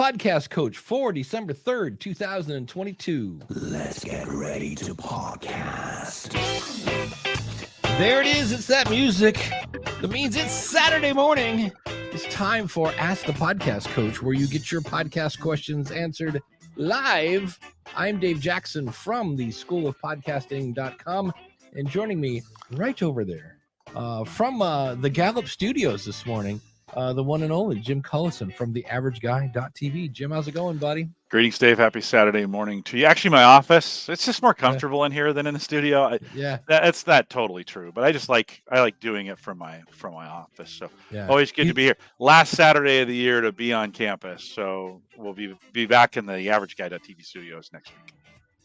Podcast Coach for December 3rd, 2022. Let's get ready to podcast. There it is. It's that music. That means it's Saturday morning. It's time for Ask the Podcast Coach, where you get your podcast questions answered live. I'm Dave Jackson from the School of Podcasting.com, and joining me right over there from the Gallup Studios this morning, the one and only Jim Cullison from theaverageguy.tv. Jim, how's it going, buddy? Greetings, Dave. Happy Saturday morning to you. Actually, my office, it's just more comfortable in here than in the studio. That's not totally true, but I like doing it from my office. So always good to be here. Last Saturday of the year to be on campus. So we'll be back in the AverageGuy.tv studios next week.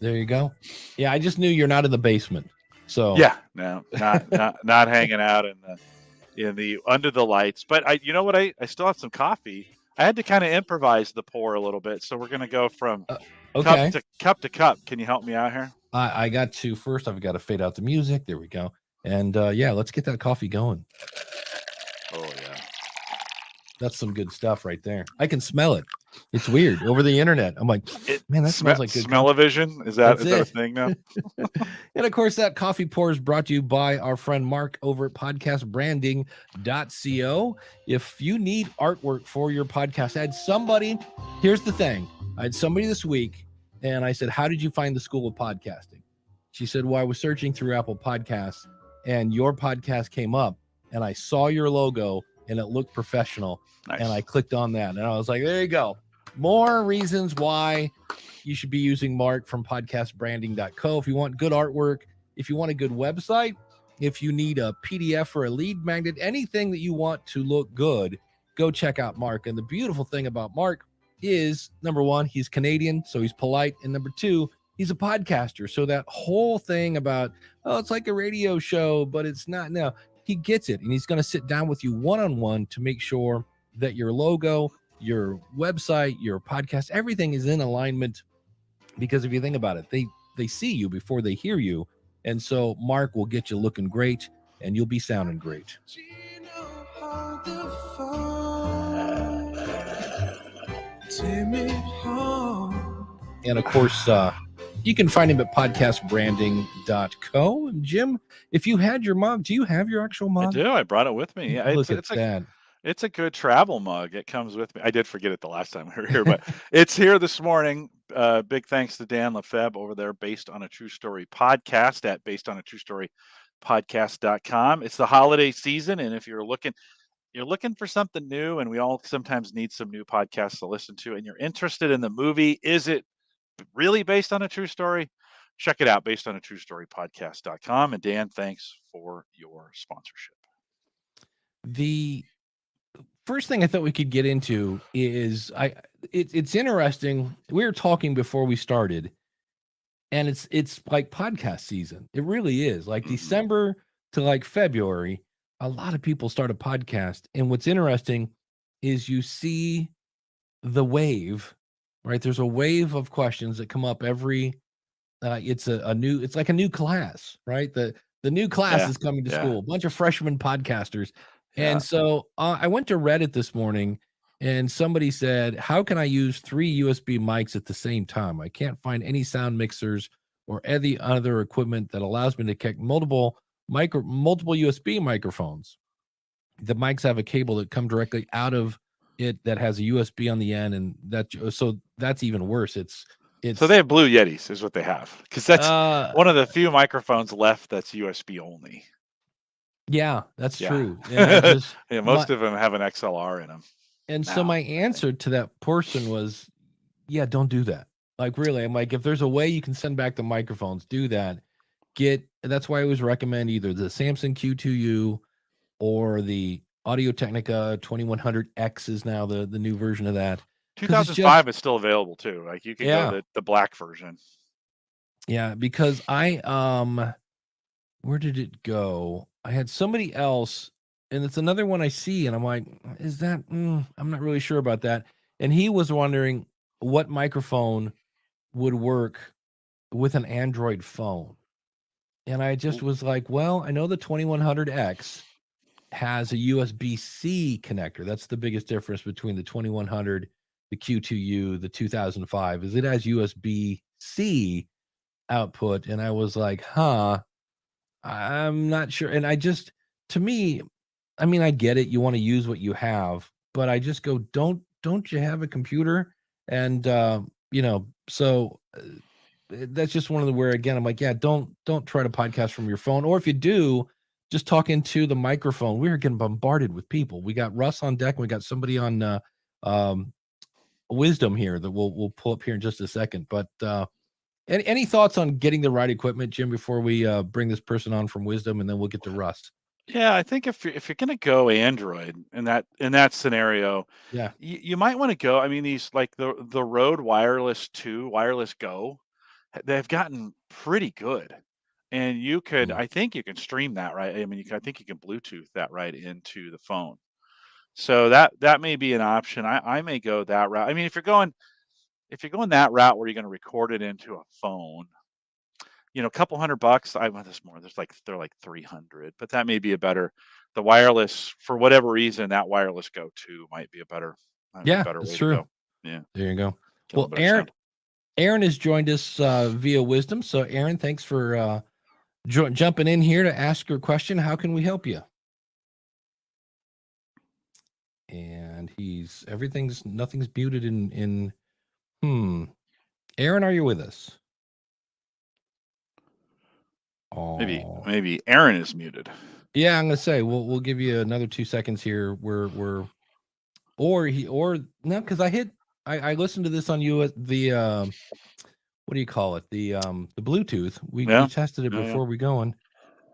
There you go. Yeah, I just knew you're not in the basement. So no, not hanging out in the under the lights. But you know what? I still have some coffee. I had to kind of improvise the pour a little bit, so we're gonna go from cup to cup. Can you help me out here? I got to first. I've got to fade out the music. There we go. And let's get that coffee going. Oh yeah, that's some good stuff right there. I can smell it. It's weird over the internet. I'm like, man, that smells like good. Smell-o-vision? Is that a thing now? And of course, that coffee pour is brought to you by our friend Mark over at podcastbranding.co. If you need artwork for your podcast, here's the thing. I had somebody this week and I said, how did you find the School of Podcasting? She said, well, I was searching through Apple Podcasts and your podcast came up and I saw your logo and it looked professional. Nice. And I clicked on that and I was like, there you go. More reasons why you should be using Mark from podcastbranding.co. If you want good artwork, if you want a good website, if you need a PDF or a lead magnet, anything that you want to look good, go check out Mark. And the beautiful thing about Mark is, number one, he's Canadian, so he's polite. And number two, he's a podcaster. So that whole thing about, it's like a radio show, but it's not. No, he gets it. And he's going to sit down with you one-on-one to make sure that your logo, your website, your podcast, everything is in alignment. Because if you think about it, they see you before they hear you. And so Mark will get you looking great and you'll be sounding great. And of course, you can find him at podcastbranding.co. And Jim, if you had your mug, do you have your actual mug? I do. I brought it with me. Yeah, Look at that. It's a good travel mug. It comes with me. I did forget it the last time we were here, but it's here this morning. Big thanks to Dan Lefebvre over there, Based on a True Story podcast at basedonatruestorypodcast.com. It's the holiday season, and if you're looking for something new, and we all sometimes need some new podcasts to listen to, and you're interested in the movie, is it really based on a true story? Check it out, basedonatruestorypodcast.com. And Dan, thanks for your sponsorship. The first thing I thought we could get into is it's interesting. We were talking before we started, and it's like podcast season. It really is. Like December to like February, a lot of people start a podcast. And what's interesting is you see the wave, right? There's a wave of questions that come up every it's like a new class, right? The new class is coming to school, a bunch of freshman podcasters. And so I went to Reddit this morning and somebody said, how can I use 3 USB mics at the same time? I can't find any sound mixers or any other equipment that allows me to connect multiple USB microphones. The mics have a cable that come directly out of it that has a USB on the end. And that's even worse. So they have Blue Yetis is what they have. Because that's one of the few microphones left that's USB only. Yeah, that's true. And most of them have an XLR in them. And so my answer to that person was, don't do that. Like, really, I'm like, if there's a way you can send back the microphones, do that. That's why I always recommend either the Samson Q2u or the Audio-Technica 2100X is now the new version of that. 2005 is still available too. Like you can go the black version. Yeah, because where did it go? I had somebody else, and it's another one I see, and I'm like, is that? I'm not really sure about that. And he was wondering what microphone would work with an Android phone. And I just was like, well, I know the 2100X has a USB-C connector. That's the biggest difference between the 2100 the Q2u, the 2005, is it has USB-C output. And I was like, I'm not sure. And to me, I mean, I get it. You want to use what you have, but I just go, don't you have a computer? And, so that's just one of the, where again, I'm like, yeah, don't try to podcast from your phone. Or if you do, just talk into the microphone. We are getting bombarded with people. We got Russ on deck. And we got somebody on, Wisdom here that we'll pull up here in just a second. But, any thoughts on getting the right equipment, Jim, before we bring this person on from Wisdom, and then we'll get to Russ? Yeah, I think if you're going to go Android in that scenario, Yeah, you might want to go. I mean, these like the Rode Wireless 2, Wireless Go, they've gotten pretty good, and you could, I think you can stream that, right? I mean, I think you can Bluetooth that right into the phone. So that may be an option. I may go that route. I mean, if you're going that route where you're going to record it into a phone, a couple $100. I want this more. They're like 300, but that may be the wireless, for whatever reason, that Wireless Go 2 might be a better that's way true. to go. Yeah. There you go. Well, Aaron has joined us via Wisdom. So Aaron, thanks for jumping in here to ask your question. How can we help you? And nothing's muted in Aaron, are you with us? Oh, maybe Aaron is muted. Yeah, I'm gonna say we'll give you another 2 seconds here. Because I listened to this on the what do you call it? The Bluetooth. We tested it before we go on.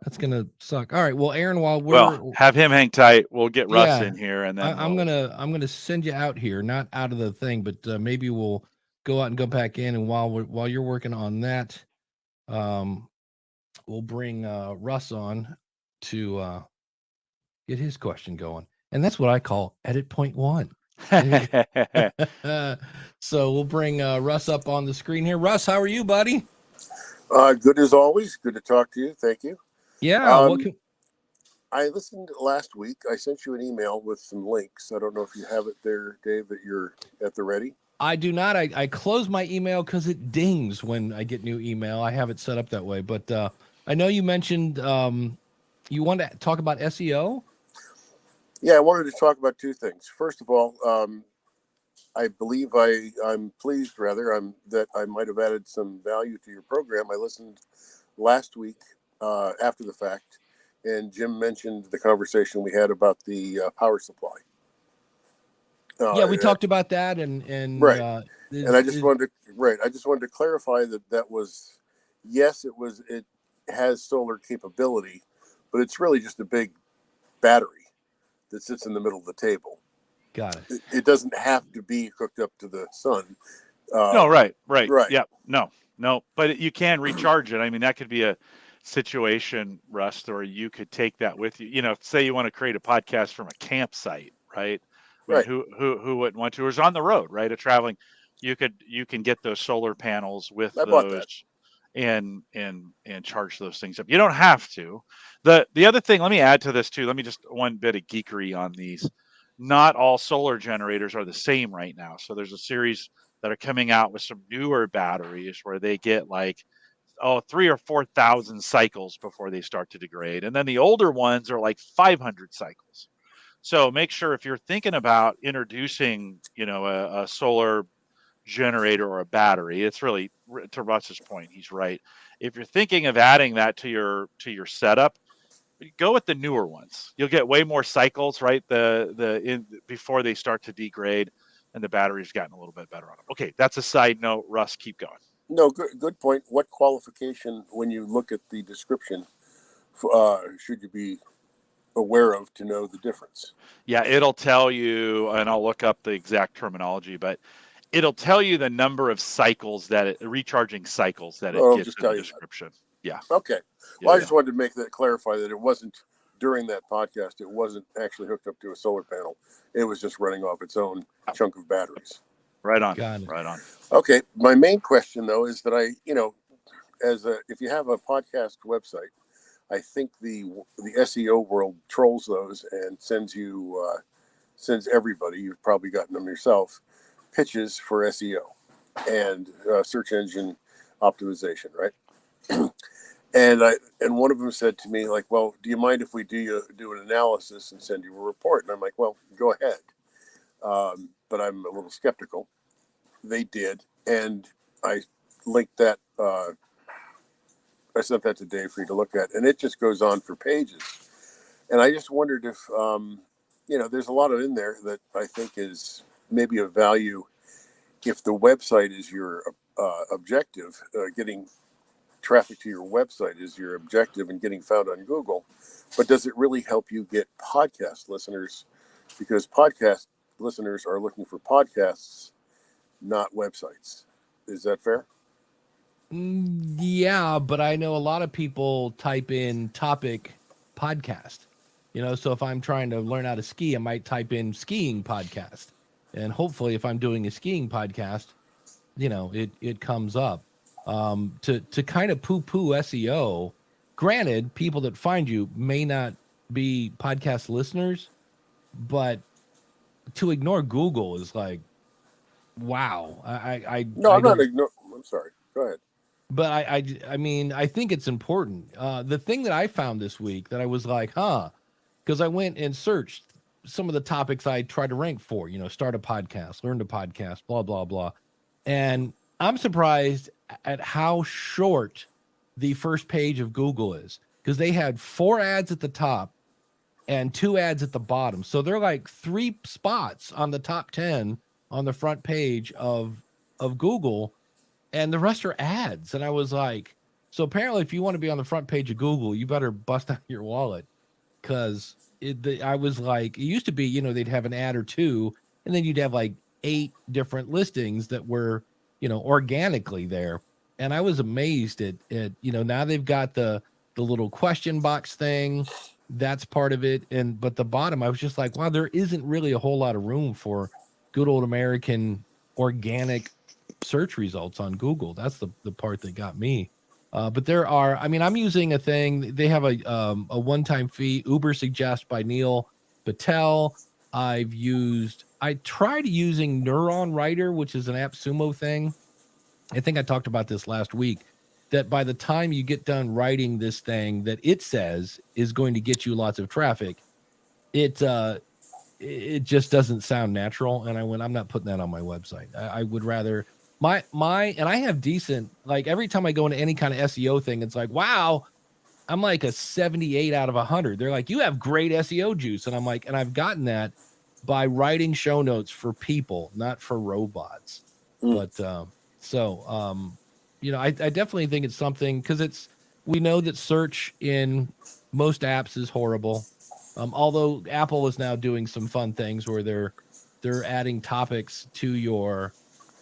That's gonna suck. All right. Well, Aaron, have him hang tight. We'll get Russ in here, and then I'm gonna send you out here, not out of the thing, but maybe we'll go out and go back in. And while you're working on that, we'll bring Russ on to get his question going. And that's what I call edit point one. So we'll bring Russ up on the screen here. Russ, how are you, buddy? Good as always. Good to talk to you. Thank you. Yeah. I listened last week. I sent you an email with some links. I don't know if you have it there, Dave, that you're at the ready. I do not. I close my email because it dings when I get new email. I have it set up that way. But I know you mentioned you want to talk about SEO. Yeah, I wanted to talk about two things. First of all, I believe I'm pleased, that I might have added some value to your program. I listened last week after the fact, and Jim mentioned the conversation we had about the power supply. Yeah, we talked about that, and right. And I just wanted to clarify that was, yes, it has solar capability, but it's really just a big battery that sits in the middle of the table. Got it. It doesn't have to be hooked up to the sun. No, right. Yeah, no, but you can recharge it. I mean, that could be a situation, Rust, or you could take that with you. Say you want to create a podcast from a campsite, right? Right. Who wouldn't want to? Or is on the road, right? A traveling, you can get those solar panels with those and charge those things up. You don't have to. The other thing, let me add to this too. Let me just one bit of geekery on these. Not all solar generators are the same right now. So there's a series that are coming out with some newer batteries where they get like 3,000 or 4,000 cycles before they start to degrade, and then the older ones are like 500 cycles. So make sure if you're thinking about introducing, a solar generator or a battery, it's really, to Russ's point, he's right. If you're thinking of adding that to your setup, go with the newer ones. You'll get way more cycles, right? Before they start to degrade, and the battery's gotten a little bit better on them. Okay, that's a side note. Russ, keep going. No, good point. What qualification, when you look at the description, should you be aware of to know the difference? Yeah, it'll tell you, and I'll look up the exact terminology, but it'll tell you the number of cycles recharging cycles that it gives in the description. Yeah. Okay. Well, I just wanted to clarify that it wasn't during that podcast. It wasn't actually hooked up to a solar panel. It was just running off its own chunk of batteries. Right on. Right on. Okay. My main question though is that if you have a podcast website, I think the SEO world trolls those and sends everybody. You've probably gotten them yourself. pitches for SEO and search engine optimization, right? And one of them said to me, like, well, do you mind if we do an analysis and send you a report? And I'm like, well, go ahead. But I'm a little skeptical. They did, and I linked that. I sent that to Dave for you to look at, and it just goes on for pages. And I just wondered if, there's a lot of in there that I think is maybe of value if the website is your objective, getting traffic to your website is your objective and getting found on Google. But does it really help you get podcast listeners? Because podcast listeners are looking for podcasts, not websites. Is that fair? Yeah, but I know a lot of people type in topic podcast, so if I'm trying to learn how to ski, I might type in skiing podcast. And hopefully if I'm doing a skiing podcast, it comes up. To kind of poo-poo SEO, granted, people that find you may not be podcast listeners, but to ignore Google is like, wow. I'm sorry. Go ahead. But I mean, I think it's important. The thing that I found this week that I was like, because I went and searched some of the topics I tried to rank for, start a podcast, learn to podcast, blah, blah, blah. And I'm surprised at how short the first page of Google is, because they had 4 ads at the top and 2 ads at the bottom. So they're like 3 spots on the top 10 on the front page of Google, and the rest are ads. And I was like, so apparently if you want to be on the front page of Google, you better bust out your wallet, because I was like, it used to be, they'd have an ad or 2, and then you'd have like 8 different listings that were, organically there. And I was amazed at now they've got the little question box thing. That's part of it. But the bottom, I was just like, wow, there isn't really a whole lot of room for good old American organic search results on Google. That's the part that got me. But there are, I'm using a thing. They have a one-time fee, Uber Suggest by Neil Patel. I tried using Neuron Writer, which is an AppSumo thing. I think I talked about this last week, that by the time you get done writing this thing that it says is going to get you lots of traffic, it just doesn't sound natural. And I'm not putting that on my website. I would rather and I have decent, like every time I go into any kind of SEO thing, it's like, wow, I'm like a 78 out of 100. They're like, you have great SEO juice. And I'm like, and I've gotten that by writing show notes for people, not for robots. But, I definitely think it's something, because we know that search in most apps is horrible. Although Apple is now doing some fun things where they're adding topics to your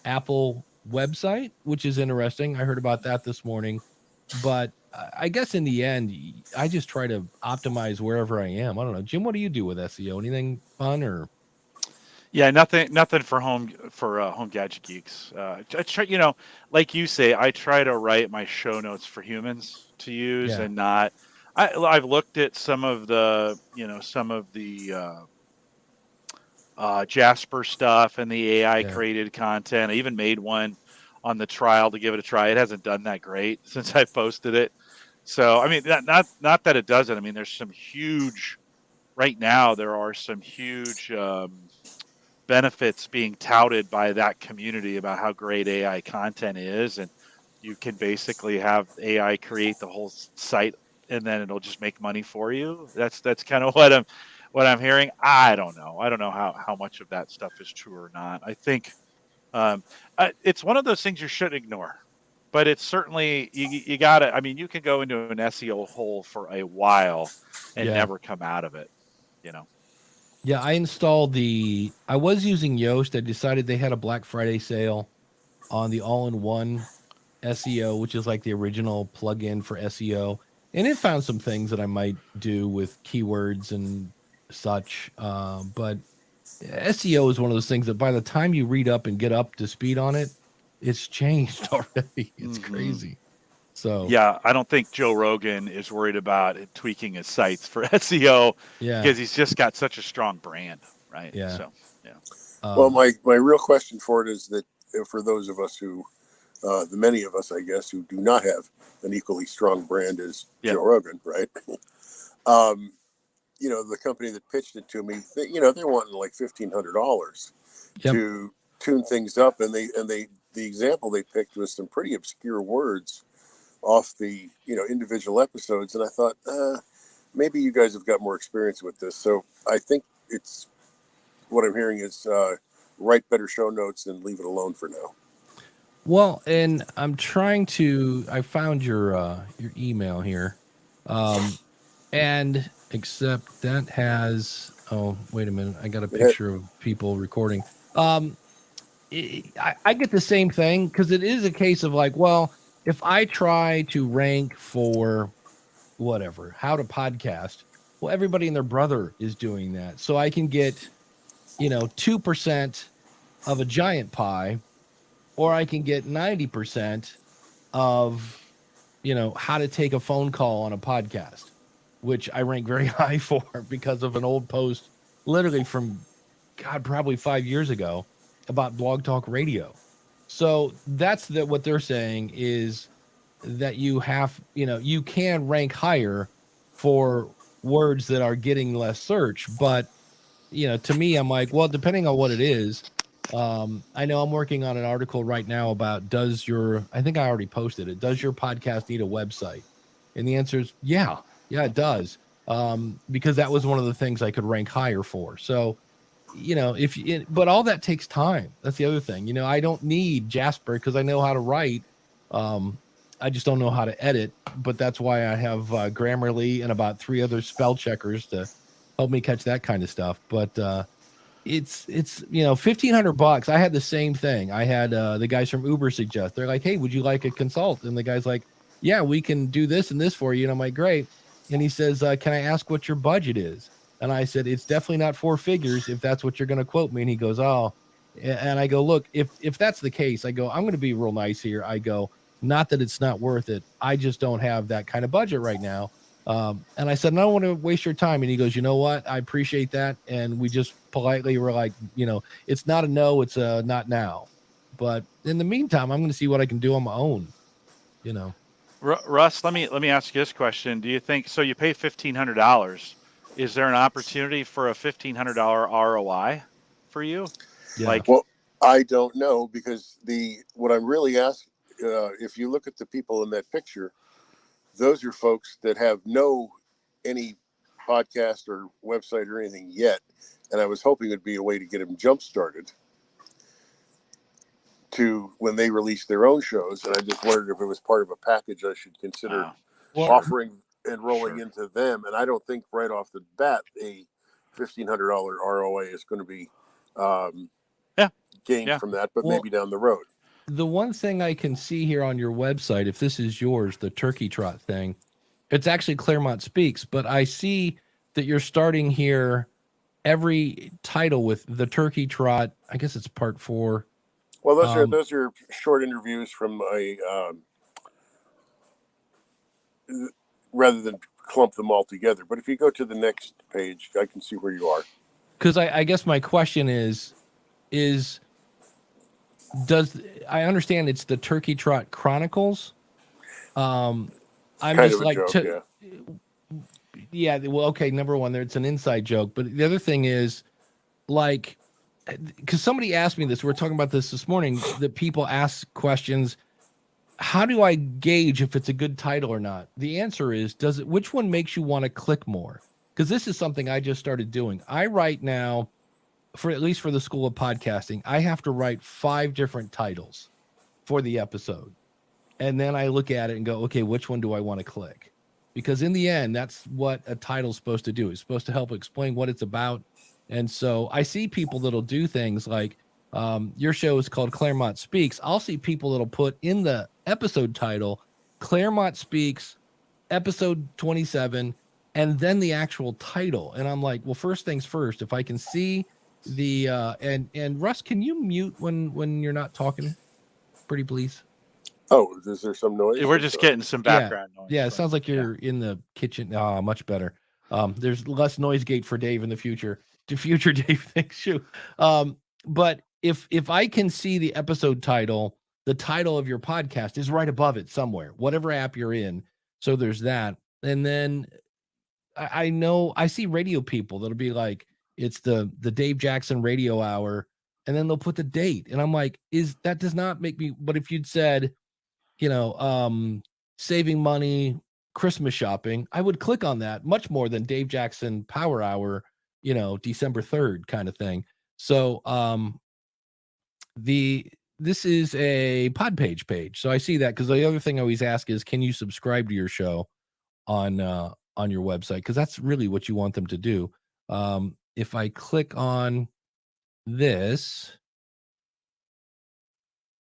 Apple website, which is interesting. I heard about that this morning. But I guess in the end, I just try to optimize wherever I am. I don't know, Jim, what do you do with SEO? Anything fun or? Yeah, nothing for home gadget geeks. I try, like you say, I try to write my show notes for humans to use, and not. I've looked at some of the Jasper stuff and the AI created content. I even made one on the trial to give it a try. It hasn't done that great since I posted it. So not that it doesn't. There's some huge. Right now, there are some huge benefits being touted by that community about how great AI content is, and you can basically have AI create the whole site, and then it'll just make money for you. That's kind of what I'm hearing. I don't know how much of that stuff is true or not. I think it's one of those things you shouldn't ignore, but it's certainly you gotta. You can go into an SEO hole for a while and never come out of it. Yeah, I installed I was using Yoast. I decided they had a Black Friday sale on the all-in-one SEO, which is like the original plugin for SEO. And it found some things that I might do with keywords and such. But SEO is one of those things that by the time you read up and get up to speed on it, it's changed already. It's crazy. So yeah, I don't think Joe Rogan is worried about tweaking his sites for SEO because he's just got such a strong brand, right? Yeah. So Well, my real question for it is that for those of us who, the many of us, I guess, who do not have an equally strong brand as Joe Rogan, right? The company that pitched it to me, they're wanting like $1,500 to tune things up, and the example they picked was some pretty obscure words off the individual episodes, and I thought maybe you guys have got more experience with this, so I think it's what I'm hearing is write better show notes and leave it alone for now. Well, and I'm trying to. I found your email here, and except that has. Oh, wait a minute! I got a picture of people recording. I get the same thing because it is a case of like, well, if I try to rank for whatever, how to podcast, well, everybody and their brother is doing that, so I can get 2% of a giant pie, or I can get 90% of, how to take a phone call on a podcast, which I rank very high for because of an old post literally from, God, probably 5 years ago about Blog Talk Radio. So that's what they're saying is that you have, you can rank higher for words that are getting less search, but to me, I'm like, well, depending on what it is, I know I'm working on an article right now about I think I already posted it. Does your podcast need a website? And the answer is, yeah, it does. Because that was one of the things I could rank higher for. So, but all that takes time. That's the other thing. I don't need Jasper because I know how to write. I just don't know how to edit, but that's why I have Grammarly and about 3 other spell checkers to help me catch that kind of stuff. But it's $1,500. I had the same thing. I had the guys from Uber suggest. They're like, hey, would you like a consult? And the guy's like, yeah, we can do this and this for you. And I'm like, great. And he says, can I ask what your budget is? And I said, it's definitely not 4 figures if that's what you're going to quote me. And he goes, oh. And I go, look, if that's the case, I go, I'm going to be real nice here. I go, not that it's not worth it. I just don't have that kind of budget right now. And I said, I don't want to waste your time. And he goes, you know what? I appreciate that. And we just politely were like, it's not a no, it's a not now. But in the meantime, I'm going to see what I can do on my own, Russ, let me ask you this question. Do you think, so you pay $1,500, is there an opportunity for a $1,500 ROI for you? Yeah. Well, I don't know, because what I'm really asking, if you look at the people in that picture, those are folks that have any podcast or website or anything yet. And I was hoping it'd be a way to get them jump started to when they release their own shows. And I just wondered if it was part of a package I should consider offering and rolling into them. And I don't think right off the bat, a $1,500 ROA is going to be gained from that, but maybe down the road. The one thing I can see here on your website, if this is yours, the Turkey Trot thing, it's actually Claremont Speaks, but I see that you're starting here every title with the Turkey Trot. I guess it's part 4. Well, those are short interviews from my rather than clump them all together. But if you go to the next page, I can see where you are. Because I guess my question is I understand it's the Turkey Trot Chronicles. I'm kind just like, joke, yeah. Well, okay. Number one, it's an inside joke, but the other thing is, like, because somebody asked me this. We were talking about this morning. That people ask questions. How do I gauge if it's a good title or not? The answer is, which one makes you want to click more? Because this is something I just started doing. I write now. At least for the School of Podcasting, I have to write 5 different titles for the episode. And then I look at it and go, okay, which one do I want to click? Because in the end, that's what a title's supposed to do. It's supposed to help explain what it's about. And so I see people that'll do things like your show is called Claremont Speaks. I'll see people that'll put in the episode title, Claremont Speaks, episode 27, and then the actual title. And I'm like, well, first things first, if I can see the and Russ, can you mute when you're not talking, pretty please? Oh, is there some noise? We're just getting some background noise. Yeah, it sounds like you're in the kitchen. Much better. There's less noise gate for Dave in the future. To future Dave, thanks you. but if I can see the episode title, the title of your podcast is right above it somewhere, whatever app you're in. So there's that. And then I know I see radio people that'll be like, it's the Dave Jackson radio hour, and then they'll put the date. And I'm like, that does not make me, but if you'd said, saving money, Christmas shopping, I would click on that much more than Dave Jackson Power Hour, December 3rd kind of thing. So this is a Podpage page. So I see that, because the other thing I always ask is, can you subscribe to your show on your website? Because that's really what you want them to do. If I click on this,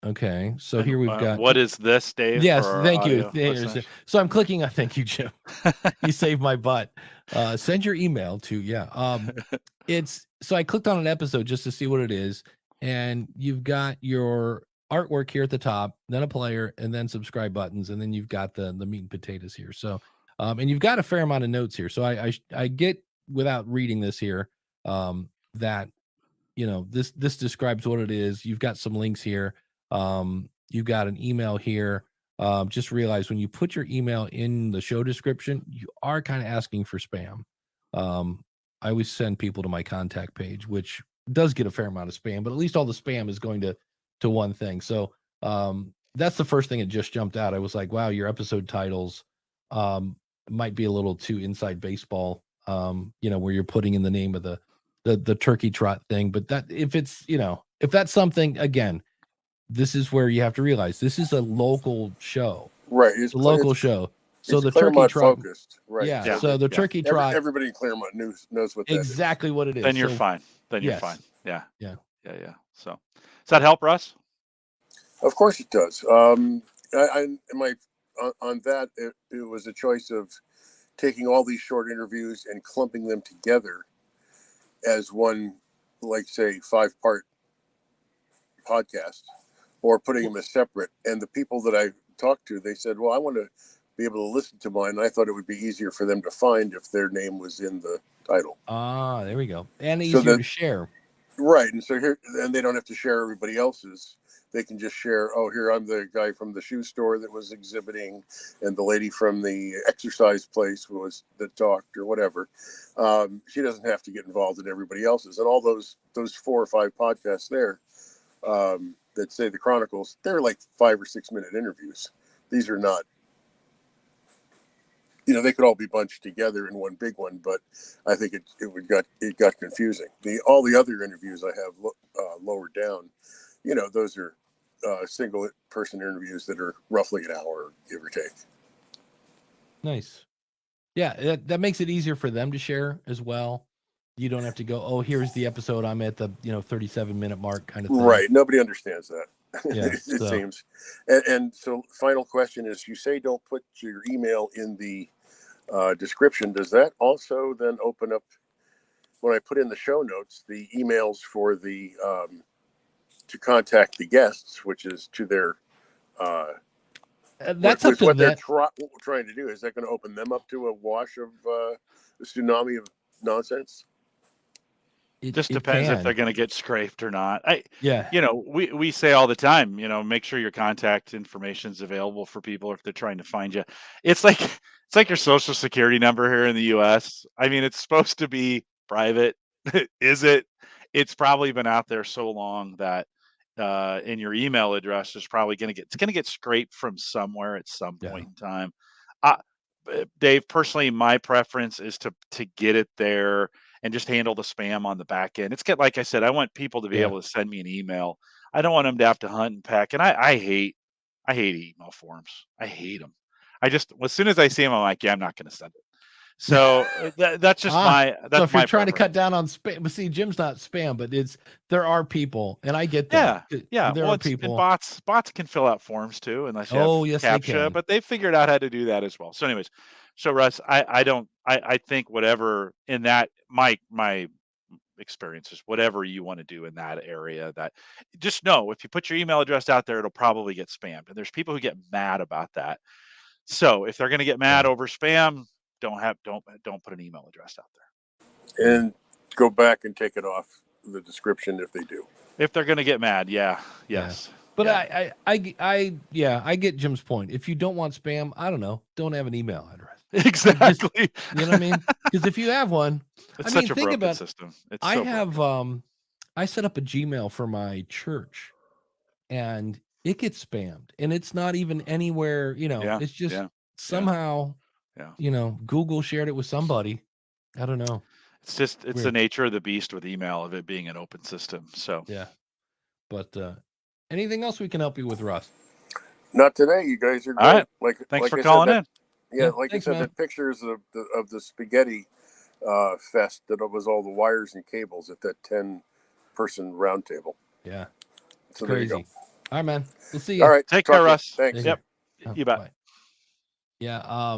okay, so here we've got, what is this, Dave? Yes, thank you. So I'm clicking on, thank you, Jim. You saved my butt. Send your email to, it's, so I clicked on an episode just to see what it is, and you've got your artwork here at the top, then a player, and then subscribe buttons, and then you've got the meat and potatoes here. So and you've got a fair amount of notes here. So I get, without reading this here, that this describes what it is. You've got some links here. You've got an email here. Just realize when you put your email in the show description, you are kind of asking for spam. I always send people to my contact page, which does get a fair amount of spam, but at least all the spam is going to one thing. So that's the first thing that just jumped out. I was like, wow, your episode titles might be a little too inside baseball, where you're putting in the name of the turkey trot thing. But that, if it's, if that's something, again, this is where you have to realize this is a local show, right? It's a local show. So the Claremont turkey trot focused, right? Yeah. So the turkey trot. Everybody in Claremont knows what that exactly is. what it is. Then you're fine. Then you're fine. Yeah. So does that help, Russ? Of course it does. On that, it was a choice of taking all these short interviews and clumping them together as one, like, say, 5-part podcast, or putting them as separate. And the people that I talked to, they said, well, I want to be able to listen to mine. And I thought it would be easier for them to find if their name was in the title. Ah, there we go. And easier to share. Right. And so here, and they don't have to share everybody else's. They can just share, oh, here, I'm the guy from the shoe store that was exhibiting, and the lady from the exercise place that talked, or whatever. She doesn't have to get involved in everybody else's. And all those 4 or 5 podcasts there, that say the Chronicles, they're like 5 or 6 minute interviews. These are not, they could all be bunched together in one big one, but I think it got confusing. All the other interviews I have lowered down, those are single person interviews that are roughly an hour, give or take. Nice. Yeah, that makes it easier for them to share as well. You don't have to go, oh, here's the episode, I'm at the 37-minute mark kind of thing. Right. Nobody understands that. Yeah, it seems. And so final question is, you say don't put your email in the description. Does that also then open up, when I put in the show notes, the emails for the to contact the guests, which is to their that's up to what they're trying to do? Is that going to open them up to a wash of a tsunami of nonsense? It just depends if they're going to get scraped or not. Yeah. We say all the time, make sure your contact information is available for people if they're trying to find you. It's like your social security number here in the U.S. I mean, it's supposed to be private. Is it? It's probably been out there so long that in your email address is probably going to get scraped from somewhere at some point in time. Dave, personally, my preference is to get it there and just handle the spam on the back end. Like I said, I want people to be able to send me an email. I don't want them to have to hunt and peck. And I hate email forms. I hate them. As soon as I see them, I'm like, yeah, I'm not going to send it. So that's just so if you're trying to cut down on spam, but see, Jim's not spam, but there are people, and I get that. Yeah. There are people. And bots can fill out forms too, unless you have yes, CAPTCHA, they can. but they figured out how to do that as well. So anyways, Russ, I think whatever in that, my experiences, whatever you want to do in that area, that just know if you put your email address out there, it'll probably get spammed. And there's people who get mad about that. So if they're going to get mad over spam, don't put an email address out there. And go back and take it off the description if they do. If they're going to get mad, yes. Yeah. But yeah. I get Jim's point. If you don't want spam, I don't know, don't have an email address. Exactly. You know what I mean? Because if you have one, it's such a broken system. It's I so have broken. I set up a Gmail for my church, and it gets spammed, and it's not even anywhere. It's just somehow. Yeah. Google shared it with somebody. I don't know. It's the nature of the beast with email, of it being an open system. So yeah. But anything else we can help you with, Russ? Not today. You guys are great. All right. Thanks for calling in. Yeah, like you said, the pictures of the spaghetti fest that it was all the wires and cables at that 10-person round table. Yeah. So crazy. There you go. All right, man. We'll see you. All right. Take care, Russ. Thanks. Yep. You bet. Bye. Yeah.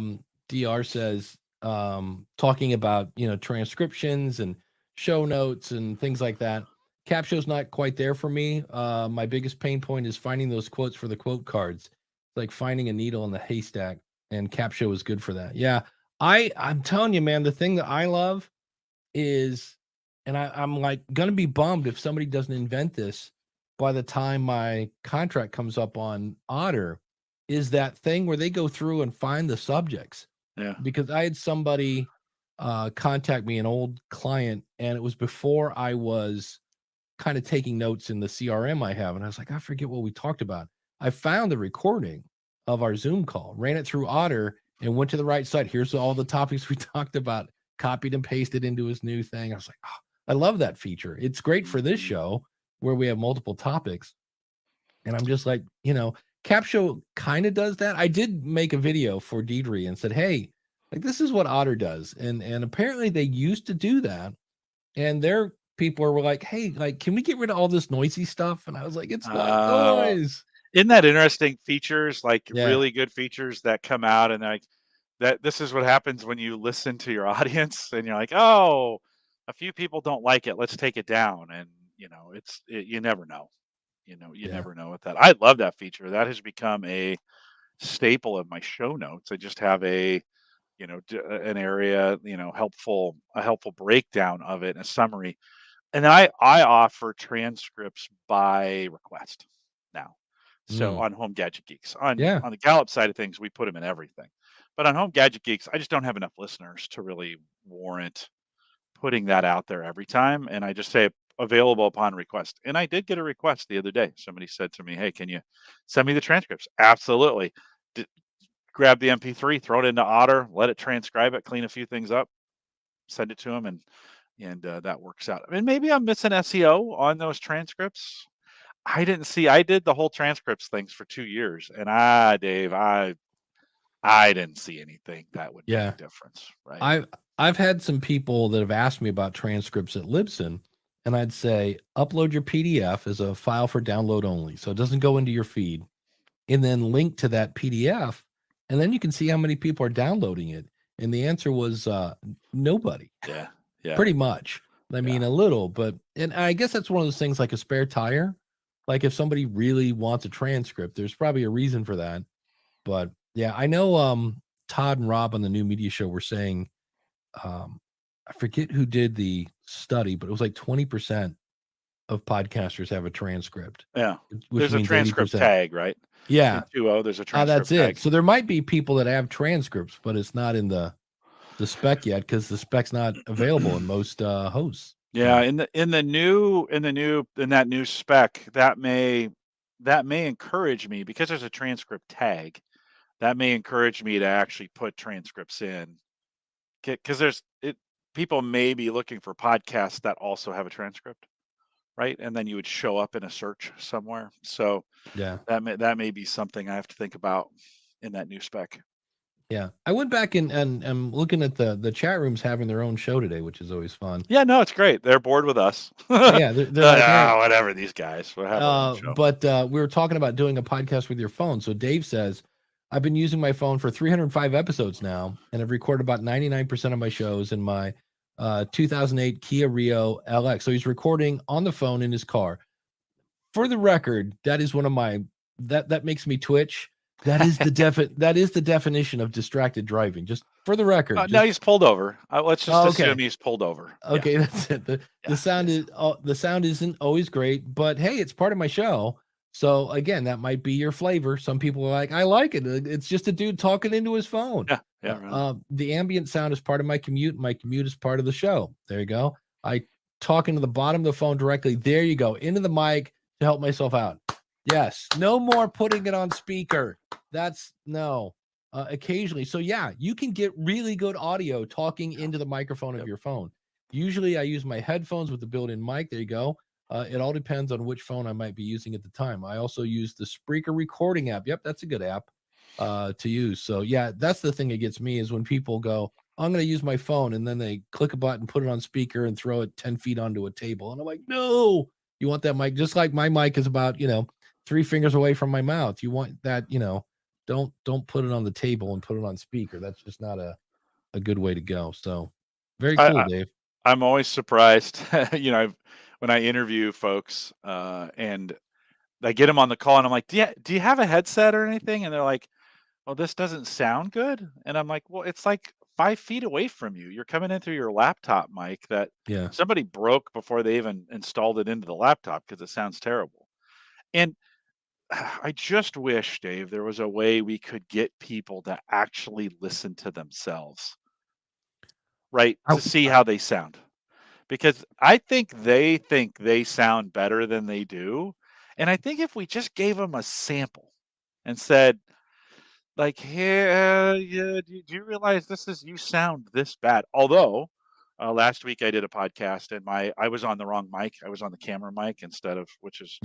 DR says, talking about, transcriptions and show notes and things like that. Capsho's not quite there for me. My biggest pain point is finding those quotes for the quote cards. It's like finding a needle in the haystack, and Capsho is good for that. Yeah. I'm telling you, man, the thing that I love is, and I'm like going to be bummed if somebody doesn't invent this by the time my contract comes up on Otter, is that thing where they go through and find the subjects. Yeah. Because I had somebody contact me, an old client, and it was before I was kind of taking notes in the CRM I have. And I was like, I forget what we talked about. I found the recording of our Zoom call, ran it through Otter, and went to the right site. Here's all the topics we talked about, copied and pasted into his new thing. I was like, oh, I love that feature. It's great for this show where we have multiple topics. And I'm just like, Capsho kind of does that. I did make a video for Deidre and said, hey, like, this is what Otter does. And apparently they used to do that. And their people were like, hey, like, can we get rid of all this noisy stuff? And I was like, it's not noise. Isn't that interesting? Features, like really good features that come out, and like that. This is what happens when you listen to your audience and you're like, oh, a few people don't like it, let's take it down. And you never know. You never know with that. I love that feature. That has become a staple of my show notes. I just have an area, a helpful breakdown of it, and a summary. And I offer transcripts by request now. So on Home Gadget Geeks, on the Gallup side of things, we put them in everything. But on Home Gadget Geeks, I just don't have enough listeners to really warrant putting that out there every time. And I just say available upon request. And I did get a request the other day. Somebody said to me, hey, can you send me the transcripts? Absolutely. Grab the MP3, throw it into Otter, let it transcribe it, clean a few things up, send it to them, and that works out. I mean, maybe I'm missing SEO on those transcripts. I did the whole transcripts things for 2 years, and Dave, I didn't see anything that would make a difference. Right. I've had some people that have asked me about transcripts at Libsyn, and I'd say, upload your PDF as a file for download only. So it doesn't go into your feed, and then link to that PDF. And then you can see how many people are downloading it. And the answer was nobody. Yeah. Pretty much. I mean, a little, and I guess that's one of those things like a spare tire. Like if somebody really wants a transcript, there's probably a reason for that. But yeah, I know Todd and Rob on the New Media Show were saying, I forget who did the study, but it was like 20% of podcasters have a transcript. Yeah. There's a transcript 80%. Tag, right? Yeah. In 2.0, there's a transcript that's tag. it. So there might be people that have transcripts, but it's not in the spec yet because the spec's not available in most hosts. Yeah, in that new spec, that may encourage me, because there's a transcript tag, that may encourage me to actually put transcripts in, because people may be looking for podcasts that also have a transcript, right? And then you would show up in a search somewhere. So that may be something I have to think about in that new spec. Yeah, I went back and I'm looking at the chat rooms having their own show today, which is always fun. Yeah, no, it's great. They're bored with us. Yeah, they're like, hey, whatever, these guys. We'll have our own show. But we were talking about doing a podcast with your phone. So Dave says, I've been using my phone for 305 episodes now, and I've recorded about 99% of my shows in my 2008 Kia Rio LX. So he's recording on the phone in his car. For the record, that is one of my that makes me twitch. That is the definition of distracted driving. Just for the record. No, he's pulled over. Let's just assume he's pulled over. Okay, that's it. The sound isn't always great, but hey, it's part of my show. So again, that might be your flavor. Some people are like, I like it. It's just a dude talking into his phone. Yeah. Right. The ambient sound is part of my commute. My commute is part of the show. There you go. I talk into the bottom of the phone directly. There you go. Into the mic to help myself out. Yes. No more putting it on speaker. That's no. Occasionally. So yeah, you can get really good audio talking into the microphone of your phone. Usually I use my headphones with the built-in mic. There you go. It all depends on which phone I might be using at the time. I also use the Spreaker recording app. Yep, that's a good app to use. So yeah, that's the thing that gets me is when people go, I'm going to use my phone, and then they click a button, put it on speaker, and throw it 10 feet onto a table. And I'm like, no, you want that mic. Just like my mic is about, 3 fingers away from my mouth. You want that, don't put it on the table and put it on speaker. That's just not a good way to go. So very cool, Dave. I'm always surprised, when I interview folks and I get them on the call and I'm like, do you have a headset or anything? And they're like, oh, this doesn't sound good. And I'm like, well, it's like 5 feet away from you. You're coming in through your laptop mic that somebody broke before they even installed it into the laptop because it sounds terrible. And I just wish, Dave, there was a way we could get people to actually listen to themselves, right? To see how they sound. Because I think they sound better than they do. And I think if we just gave them a sample and said, like, hey, do you realize you sound this bad? Although last week I did a podcast and I was on the wrong mic. I was on the camera mic instead of, which is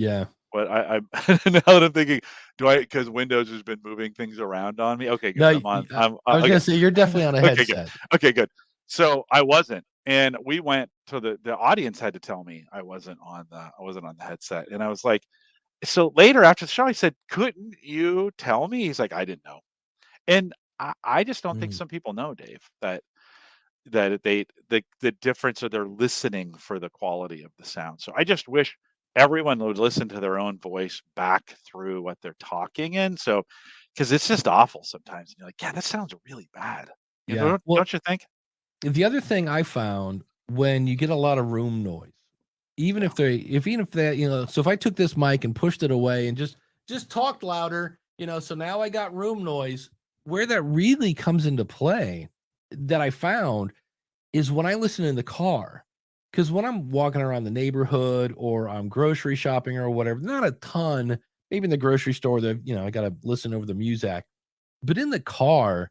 what I now that I'm thinking, because Windows has been moving things around on me. Okay, good. No, I was gonna say you're definitely on a headset. Okay, good. So I wasn't, and we went to the audience had to tell me I wasn't on the headset, and I was like, so later after the show, I said, couldn't you tell me? He's like, I didn't know, and I just don't think some people know, Dave, that the difference of their listening for the quality of the sound. So I just wish everyone would listen to their own voice back through what they're talking in. So, because it's just awful sometimes. And you're like, yeah, that sounds really bad. Don't you think? The other thing I found when you get a lot of room noise, even if so if I took this mic and pushed it away and just talked louder, so now I got room noise, where that really comes into play that I found is when I listen in the car. Because when I'm walking around the neighborhood or I'm grocery shopping or whatever, not a ton, maybe in the grocery store that, I got to listen over the music, but in the car,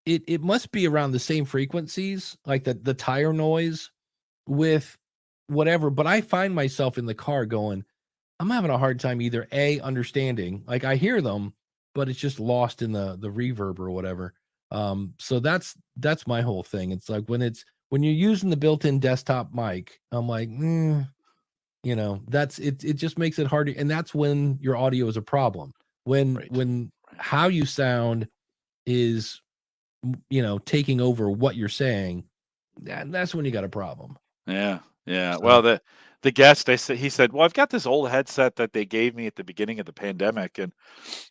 it must be around the same frequencies, like the tire noise with whatever. But I find myself in the car going, I'm having a hard time either understanding, like I hear them, but it's just lost in the reverb or whatever. So that's my whole thing. It's like when you're using the built-in desktop mic, I'm like, that's it. It just makes it harder. And that's when your audio is a problem. When how you sound is, taking over what you're saying, that's when you got a problem. Yeah. So. Well, the guest, he said, well, I've got this old headset that they gave me at the beginning of the pandemic, and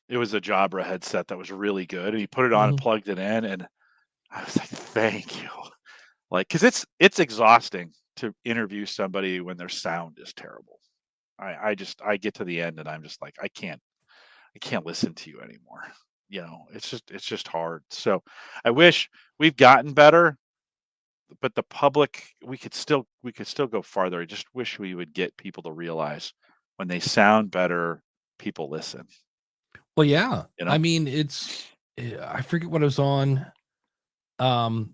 it was a Jabra headset that was really good. And he put it on and plugged it in, and I was like, thank you. Like, because it's exhausting to interview somebody when their sound is terrible. I get to the end and I'm just like, I can't listen to you anymore. It's just hard. So I wish we've gotten better, but the public, we could still go farther. I just wish we would get people to realize when they sound better, people listen. Well, yeah. I mean, I forget what it was on.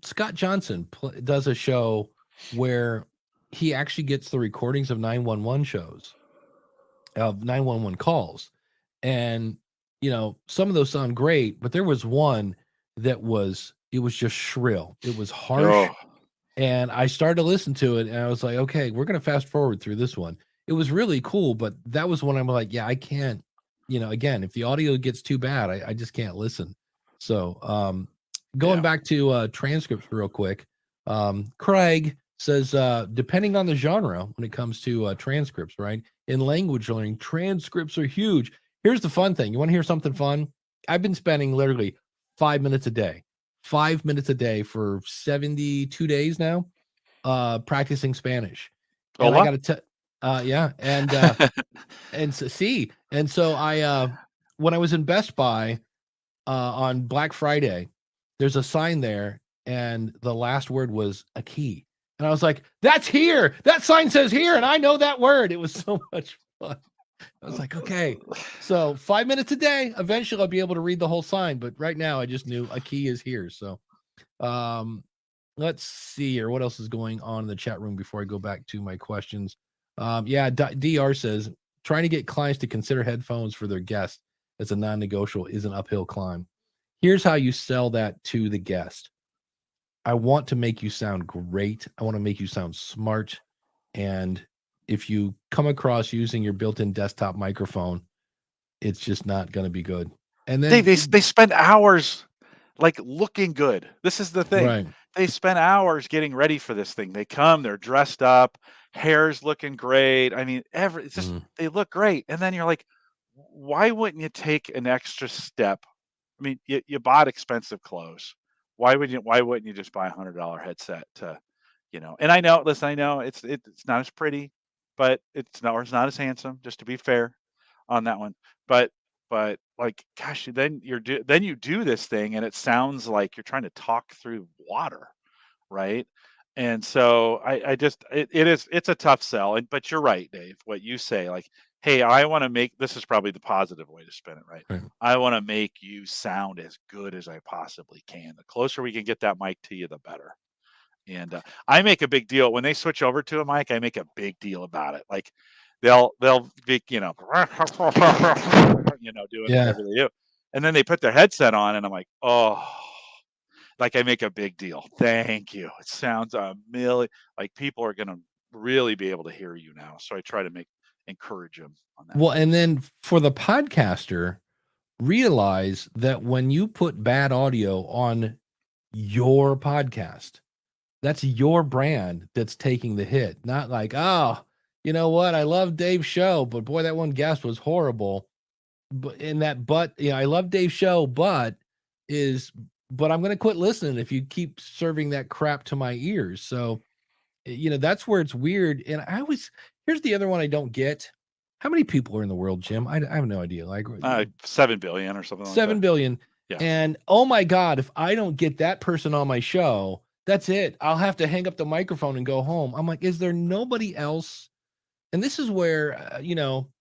Scott Johnson does a show where he actually gets the recordings of 911 shows, of 911 calls. And, some of those sound great, but there was one that it was just shrill. It was harsh. Oh. And I started to listen to it and I was like, okay, we're going to fast forward through this one. It was really cool, but that was when I'm like, yeah, I can't, again, if the audio gets too bad, I just can't listen. So, going back to transcripts real quick, Craig says, depending on the genre, when it comes to transcripts, right? In language learning, transcripts are huge. Here's the fun thing. You want to hear something fun? I've been spending literally 5 minutes a day for 72 days now, practicing Spanish. And I Hola. got to, yeah. And so I, when I was in Best Buy, on Black Friday, there's a sign there, and the last word was a key. And I was like, that's here. That sign says here, and I know that word. It was so much fun. I was like, okay. So 5 minutes a day. Eventually I'll be able to read the whole sign, but right now I just knew a key is here. So let's see here. What else is going on in the chat room before I go back to my questions? Yeah, DR says trying to get clients to consider headphones for their guests as a non-negotiable is an uphill climb. Here's how you sell that to the guest. I want to make you sound great. I want to make you sound smart. And if you come across using your built-in desktop microphone, it's just not going to be good. And then they spend hours like looking good. This is the thing. right. They spend hours getting ready for this thing. They come, they're dressed up, hair's looking great. I mean, it's just they look great. And then you're like, why wouldn't you take an extra step? I mean, you bought expensive clothes. Why wouldn't you just buy $100 headset to, and I know, listen, I know it's not as pretty, but it's not as handsome, just to be fair on that one. But like, gosh, then you do this thing and it sounds like you're trying to talk through water, right? And so it's a tough sell. But you're right, Dave, what you say, like, hey, I want to make, this is probably the positive way to spin it, right? I want to make you sound as good as I possibly can. The closer we can get that mic to you, the better. And I make a big deal when they switch over to a mic. I make a big deal about it. Like they'll be, doing whatever they do, and then they put their headset on, and I'm like, oh, like I make a big deal. Thank you. It sounds a million. Like people are gonna really be able to hear you now. So I try to encourage them on that. Well, and then for the podcaster, realize that when you put bad audio on your podcast, that's your brand that's taking the hit. Not like, oh, you know what? I love Dave's show, but boy, that one guest was horrible. But I love Dave's show, but I'm going to quit listening if you keep serving that crap to my ears. So, that's where it's weird. And here's the other one I don't get. How many people are in the world, Jim? I have no idea. Like 7 billion or something like that. 7 billion. Yeah. And oh my God, if I don't get that person on my show, that's it. I'll have to hang up the microphone and go home. I'm like, is there nobody else? And this is where,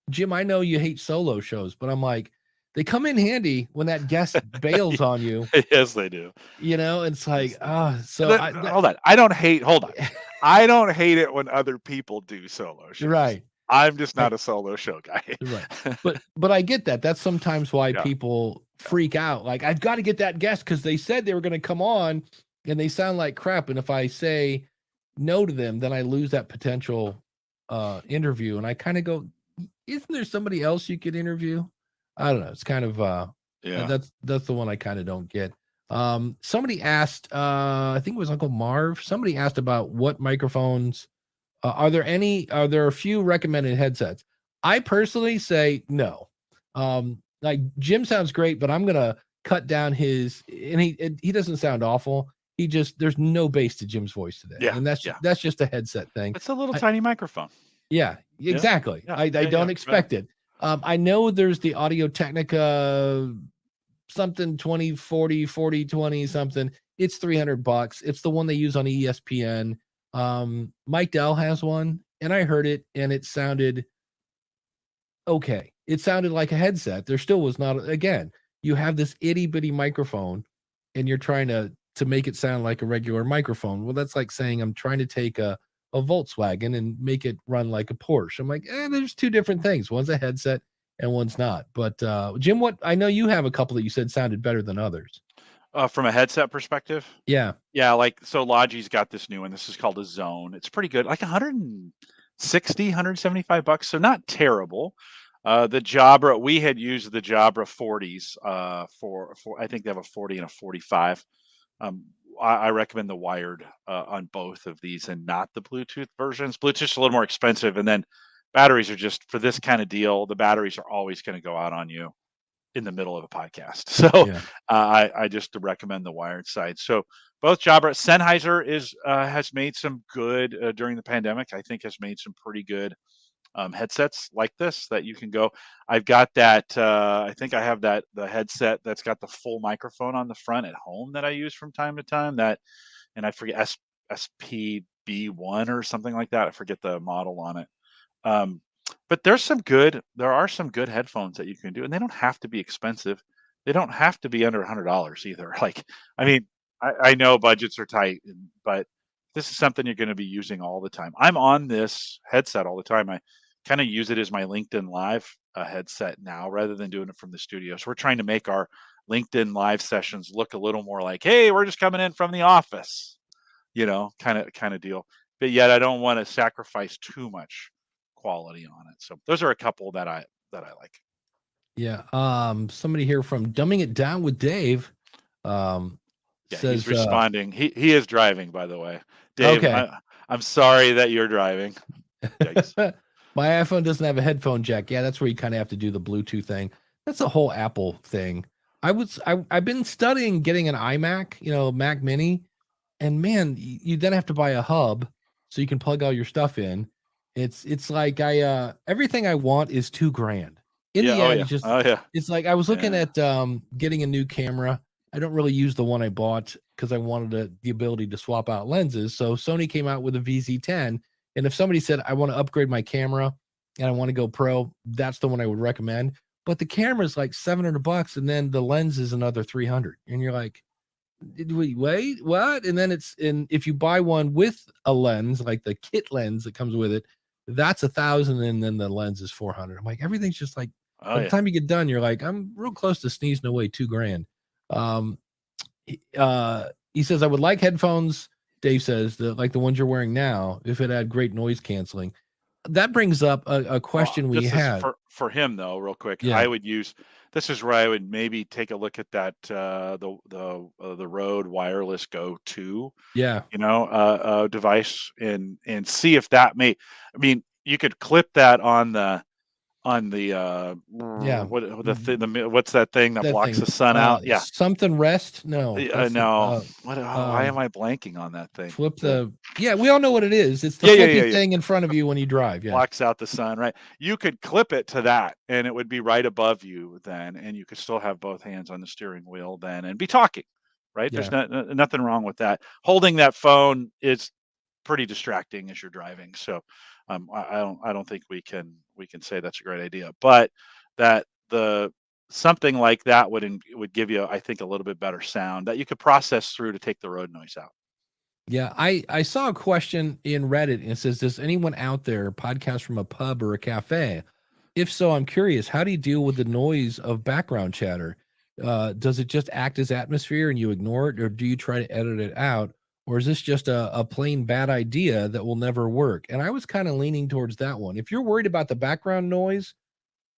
Jim, I know you hate solo shows, but I'm like, they come in handy when that guest bails on you. Yes, they do. It's like, hold on. I don't hate it when other people do solo shows. Right. I'm just not a solo show guy. Right. But I get that. That's sometimes why people freak out. Like, I've got to get that guest because they said they were going to come on and they sound like crap. And if I say no to them, then I lose that potential interview. And I kind of go, isn't there somebody else you could interview? I don't know. It's kind of that's the one I kind of don't get. Somebody asked, I think it was Uncle Marv. Somebody asked about what microphones are there a few recommended headsets? I personally say no. Like Jim sounds great, but I'm gonna cut down his, and he doesn't sound awful. There's no bass to Jim's voice today. Yeah. And that's just a headset thing. It's a little tiny microphone. Yeah, exactly. Yeah. I don't expect it. I know there's the Audio-Technica something 20 something. It's $300. It's the one they use on ESPN. Mike Dell has one, and I heard it, and it sounded okay. It sounded like a headset. There still was not. Again, you have this itty bitty microphone, and you're trying to make it sound like a regular microphone. Well, that's like saying I'm trying to take a Volkswagen and make it run like a Porsche. I'm like, there's two different things. One's a headset and one's not. But Jim, I know you have a couple that you said sounded better than others. From a headset perspective? Yeah. Yeah, so Logi's got this new one. This is called a Zone. It's pretty good. Like $160, $175, so not terrible. The Jabra, we had used the Jabra 40s for I think they have a 40 and a 45. I recommend the wired on both of these and not the Bluetooth versions. Bluetooth's a little more expensive, and then batteries are just, for this kind of deal, the batteries are always going to go out on you. in the middle of a podcast. So I just recommend the wired side. So both Jabra, Sennheiser has made some good during the pandemic. I think has made some pretty good headsets like this that you can go. I've got that. I think I have the headset that's got the full microphone on the front at home that I use from time to time. And I forget SPB1 or something like that. I forget the model on it. But there are some good headphones that you can do, and they don't have to be expensive. They don't have to be under $100 either. Like, I mean, I know budgets are tight, but this is something you're going to be using all the time. I'm on this headset all the time. I kind of use it as my LinkedIn Live headset now rather than doing it from the studio. So we're trying to make our LinkedIn Live sessions look a little more like, hey, we're just coming in from the office, kind of deal. But yet I don't want to sacrifice too much quality on it. So those are a couple that I like. Yeah. Somebody here from Dumbing It Down with Dave. Says, he's responding. He is driving, by the way. Dave, okay. I'm sorry that you're driving. My iPhone doesn't have a headphone jack. Yeah, that's where you kind of have to do the Bluetooth thing. That's a whole Apple thing. I've been studying getting an iMac, Mac Mini, and man, you then have to buy a hub so you can plug all your stuff in. It's like everything I want is $2,000. In the end, it's like I was looking at getting a new camera. I don't really use the one I bought because I wanted the ability to swap out lenses. So Sony came out with a VZ10. And if somebody said, I want to upgrade my camera and I want to go pro, that's the one I would recommend. But the camera is like $700 and then the lens is another $300. And you're like, wait, what? And then if you buy one with a lens, like the kit lens that comes with it, that's $1,000. And then the lens is $400. I'm like, everything's just like, by the time you get done, you're like, I'm real close to sneezing away $2,000. He says, I would like headphones. Dave says like the ones you're wearing now, if it had great noise canceling. That brings up a question we had for him though, real quick. Yeah. This is where I would maybe take a look at that the Rode Wireless Go 2 device and see if that you could clip that on the what's that thing that blocks the sun out? Yeah, something rest. No, no. Why am I blanking on that thing? Flip we all know what it is. It's the flippy thing in front of you when you drive. Yeah, blocks out the sun. Right. You could clip it to that, and it would be right above you then, and you could still have both hands on the steering wheel then, and be talking. Right. Yeah. There's nothing wrong with that. Holding that phone is pretty distracting as you're driving. So I don't think we can say that's a great idea, but that something like that would give you, I think, a little bit better sound that you could process through to take the road noise out. Yeah, I saw a question in Reddit and it says, does anyone out there podcast from a pub or a cafe? If so, I'm curious, how do you deal with the noise of background chatter? Does it just act as atmosphere and you ignore it, or do you try to edit it out? Or is this just a plain bad idea that will never work? And I was kind of leaning towards that one. If you're worried about the background noise,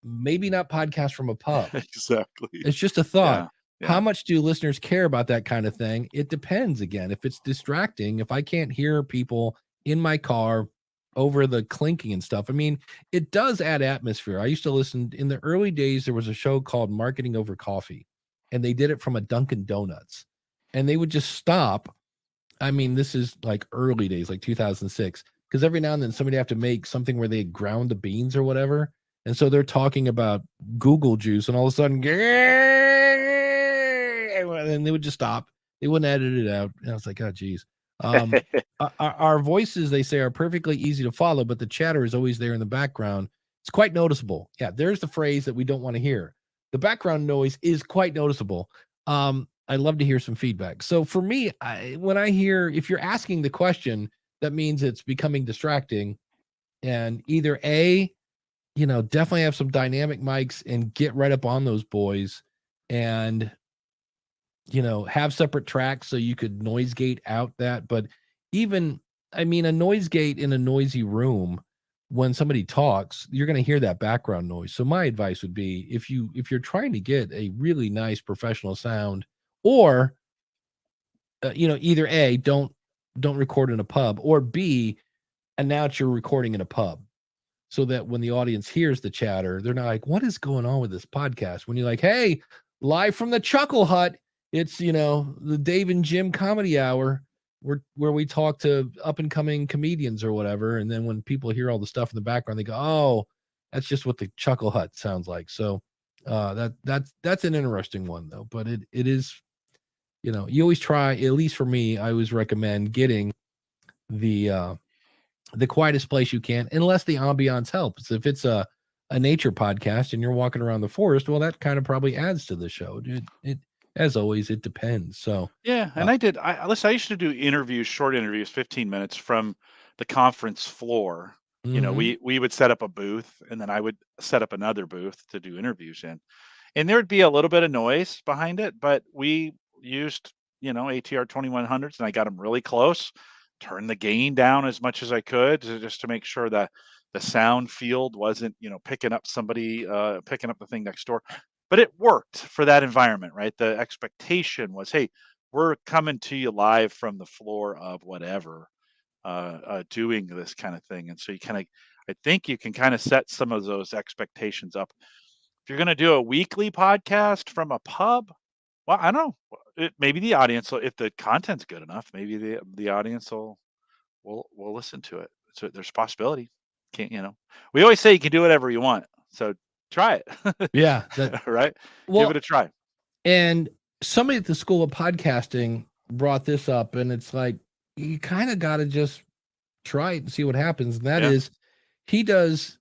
maybe not podcast from a pub. Exactly. It's just a thought. Yeah. How much do listeners care about that kind of thing? It depends. Again, if it's distracting, if I can't hear people in my car over the clinking and stuff, it does add atmosphere. I used to listen in the early days. There was a show called Marketing Over Coffee, and they did it from a Dunkin' Donuts, and they would just stop. This is like early days, like 2006, because every now and then somebody have to make something where they ground the beans or whatever. And so they're talking about Google juice, and all of a sudden, and they would just stop. They wouldn't edit it out. And I was like, oh, geez. Our voices, they say, are perfectly easy to follow, but the chatter is always there in the background. It's quite noticeable. Yeah, there's the phrase that we don't want to hear. The background noise is quite noticeable. I'd love to hear some feedback. So for me, when I hear, if you're asking the question, that means it's becoming distracting. And either definitely have some dynamic mics and get right up on those boys and, have separate tracks so you could noise gate out that. But even, a noise gate in a noisy room, when somebody talks, you're going to hear that background noise. So my advice would be, if you're trying to get a really nice professional sound, or, either A, don't record in a pub, or B, announce you're recording in a pub. so that when the audience hears the chatter, they're not like, what is going on with this podcast? When you're like, hey, live from the Chuckle Hut, it's, the Dave and Jim Comedy Hour, where we talk to up and coming comedians or whatever. And then when people hear all the stuff in the background, they go, oh, that's just what the Chuckle Hut sounds like. So that's an interesting one though. But it is, you always try, at least for me, I always recommend getting the quietest place you can, unless the ambiance helps. If it's a nature podcast and you're walking around the forest, well, that kind of probably adds to the show. It as always, it depends. So yeah, and I used to do interviews, short interviews, 15 minutes from the conference floor. mhm. We would set up a booth, and then I would set up another booth to do interviews in. And there would be a little bit of noise behind it, but we used, ATR 2100s, and I got them really close, turned the gain down as much as I could just to make sure that the sound field wasn't, picking up somebody, picking up the thing next door. But it worked for that environment, right? The expectation was, hey, we're coming to you live from the floor of whatever, doing this kind of thing. And so I think you can kind of set some of those expectations up. If you're going to do a weekly podcast from a pub, well, I don't know. Maybe the audience will, if the content's good enough, maybe the audience will listen to it. So there's a possibility. Can't, we always say you can do whatever you want. So try it. Yeah, right. Give it well, a try. and somebody at the School of Podcasting brought this up, and it's like, you kind of got to just try it and see what happens. And that is, he does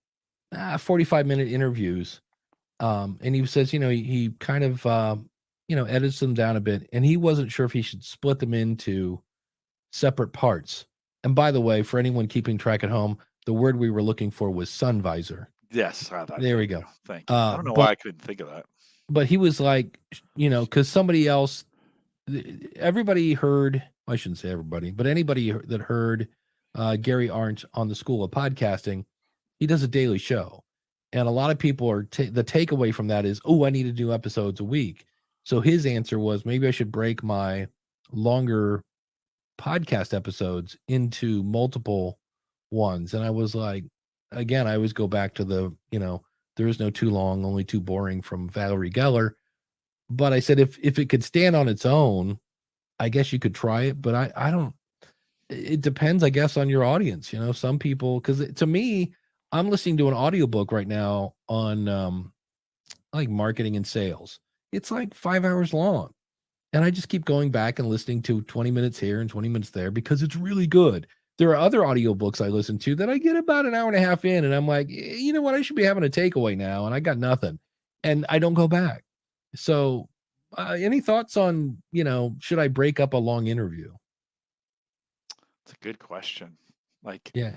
45-minute interviews. And he says, he kind of, edits them down a bit, and he wasn't sure if he should split them into separate parts. And by the way, for anyone keeping track at home, the word we were looking for was sun visor. Yes. There we go. Thank you. I don't know why I couldn't think of that. But he was like, because somebody else, everybody heard, I shouldn't say everybody, but anybody that heard Gary Arndt on the School of Podcasting, he does a daily show. And a lot of people are, the takeaway from that is, oh, I need to do episodes a week. So his answer was, maybe I should break my longer podcast episodes into multiple ones. And I was like, again, I always go back to the, there is no too long, only too boring from Valerie Geller. But I said, if it could stand on its own, I guess you could try it. But I don't, it depends, I guess, on your audience. Some people, because to me, I'm listening to an audiobook right now on like marketing and sales. It's like 5 hours long. And I just keep going back and listening to 20 minutes here and 20 minutes there because it's really good. There are other audiobooks I listen to that I get about an hour and a half in, and I'm like, you know what? I should be having a takeaway now, and I got nothing. And I don't go back. So any thoughts on, should I break up a long interview? It's a good question. Yeah.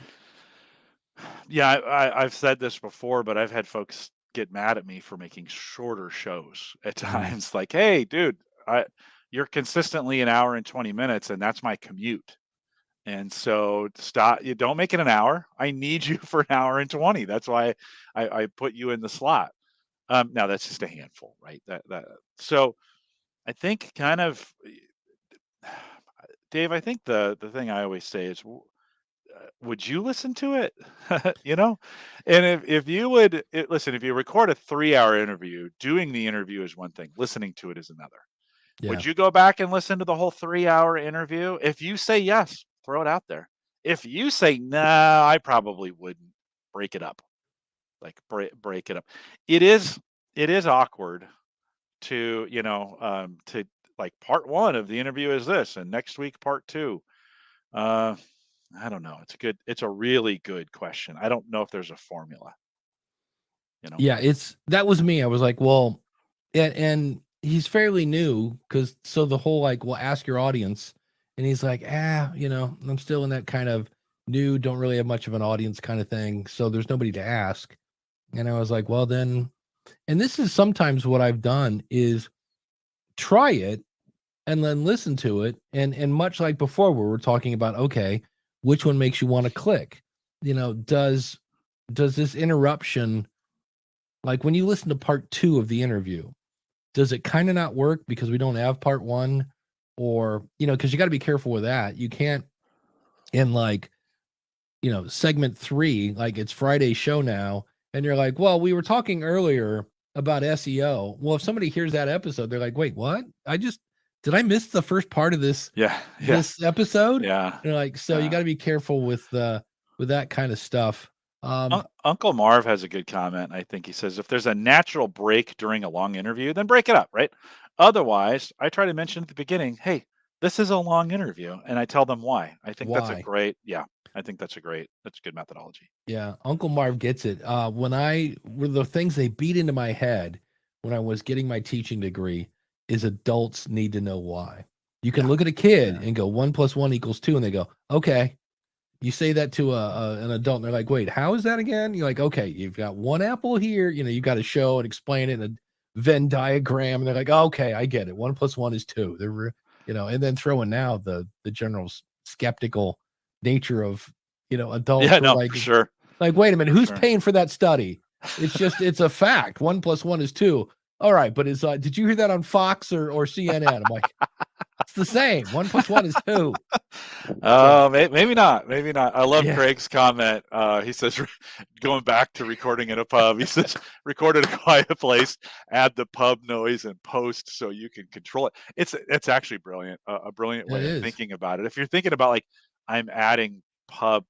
I've said this before, but I've had folks get mad at me for making shorter shows at times. Like, hey, dude, you're consistently an hour and 20 minutes, and that's my commute. And so stop. You don't make it an hour. I need you for an hour and 20. That's why I put you in the slot. Now that's just a handful, right? So I think kind of, Dave, I think the thing I always say is, would you listen to it? And if you would listen, if you record a 3-hour interview, doing the interview is one thing, listening to it is another. Yeah. Would you go back and listen to the whole 3-hour interview? If you say yes, throw it out there. If you say no, I probably wouldn't. Break it up. Like break it up. It is awkward to, to like part 1 of the interview is this, and next week part 2. I don't know. It's a really good question. I don't know if there's a formula. Yeah, that was me. I was like, well, and he's fairly new, because so the whole like, well, ask your audience, and he's like, I'm still in that kind of new, don't really have much of an audience kind of thing, so there's nobody to ask. And I was like, well then, and this is sometimes what I've done is try it and then listen to it, and much like before where we're talking about, okay, which one makes you want to click? Does this interruption, like when you listen to part 2 of the interview, does it kind of not work because we don't have part 1? Or, because you got to be careful with that. You can't, and like segment 3, like it's Friday's show now, and you're like, well, we were talking earlier about SEO. Well, if somebody hears that episode, they're like, wait, what? Did I miss the first part of this this episode? Yeah. You're like, so you got to be careful with that kind of stuff. Uncle Marv has a good comment. I think he says, if there's a natural break during a long interview, then break it up, right? Otherwise, I try to mention at the beginning, hey, this is a long interview, and I tell them why. I think that's a great, I think that's a good methodology. Yeah, Uncle Marv gets it. Were the things they beat into my head when I was getting my teaching degree is adults need to know why. You can look at a kid and go 1 + 1 = 2, and they go, okay. You say that to an adult, and they're like, wait, how is that again? You're like, okay, you've got one apple here. You got to show and explain it in a Venn diagram. And they're like, okay, I get it. 1 + 1 = 2. They're, and then throw in now the general skeptical nature of, adults. Yeah, no, like, for sure. Like, wait a minute, who's paying for that study? It's a fact. 1 + 1 = 2. All right, but did you hear that on Fox or CNN? I'm like, it's the same. 1 + 1 = 2. Maybe not. I love Craig's comment. He says, going back to recording in a pub, he says, record in a quiet place, add the pub noise and post so you can control it. It's actually brilliant. A brilliant way of thinking about it. If you're thinking about like, I'm adding pub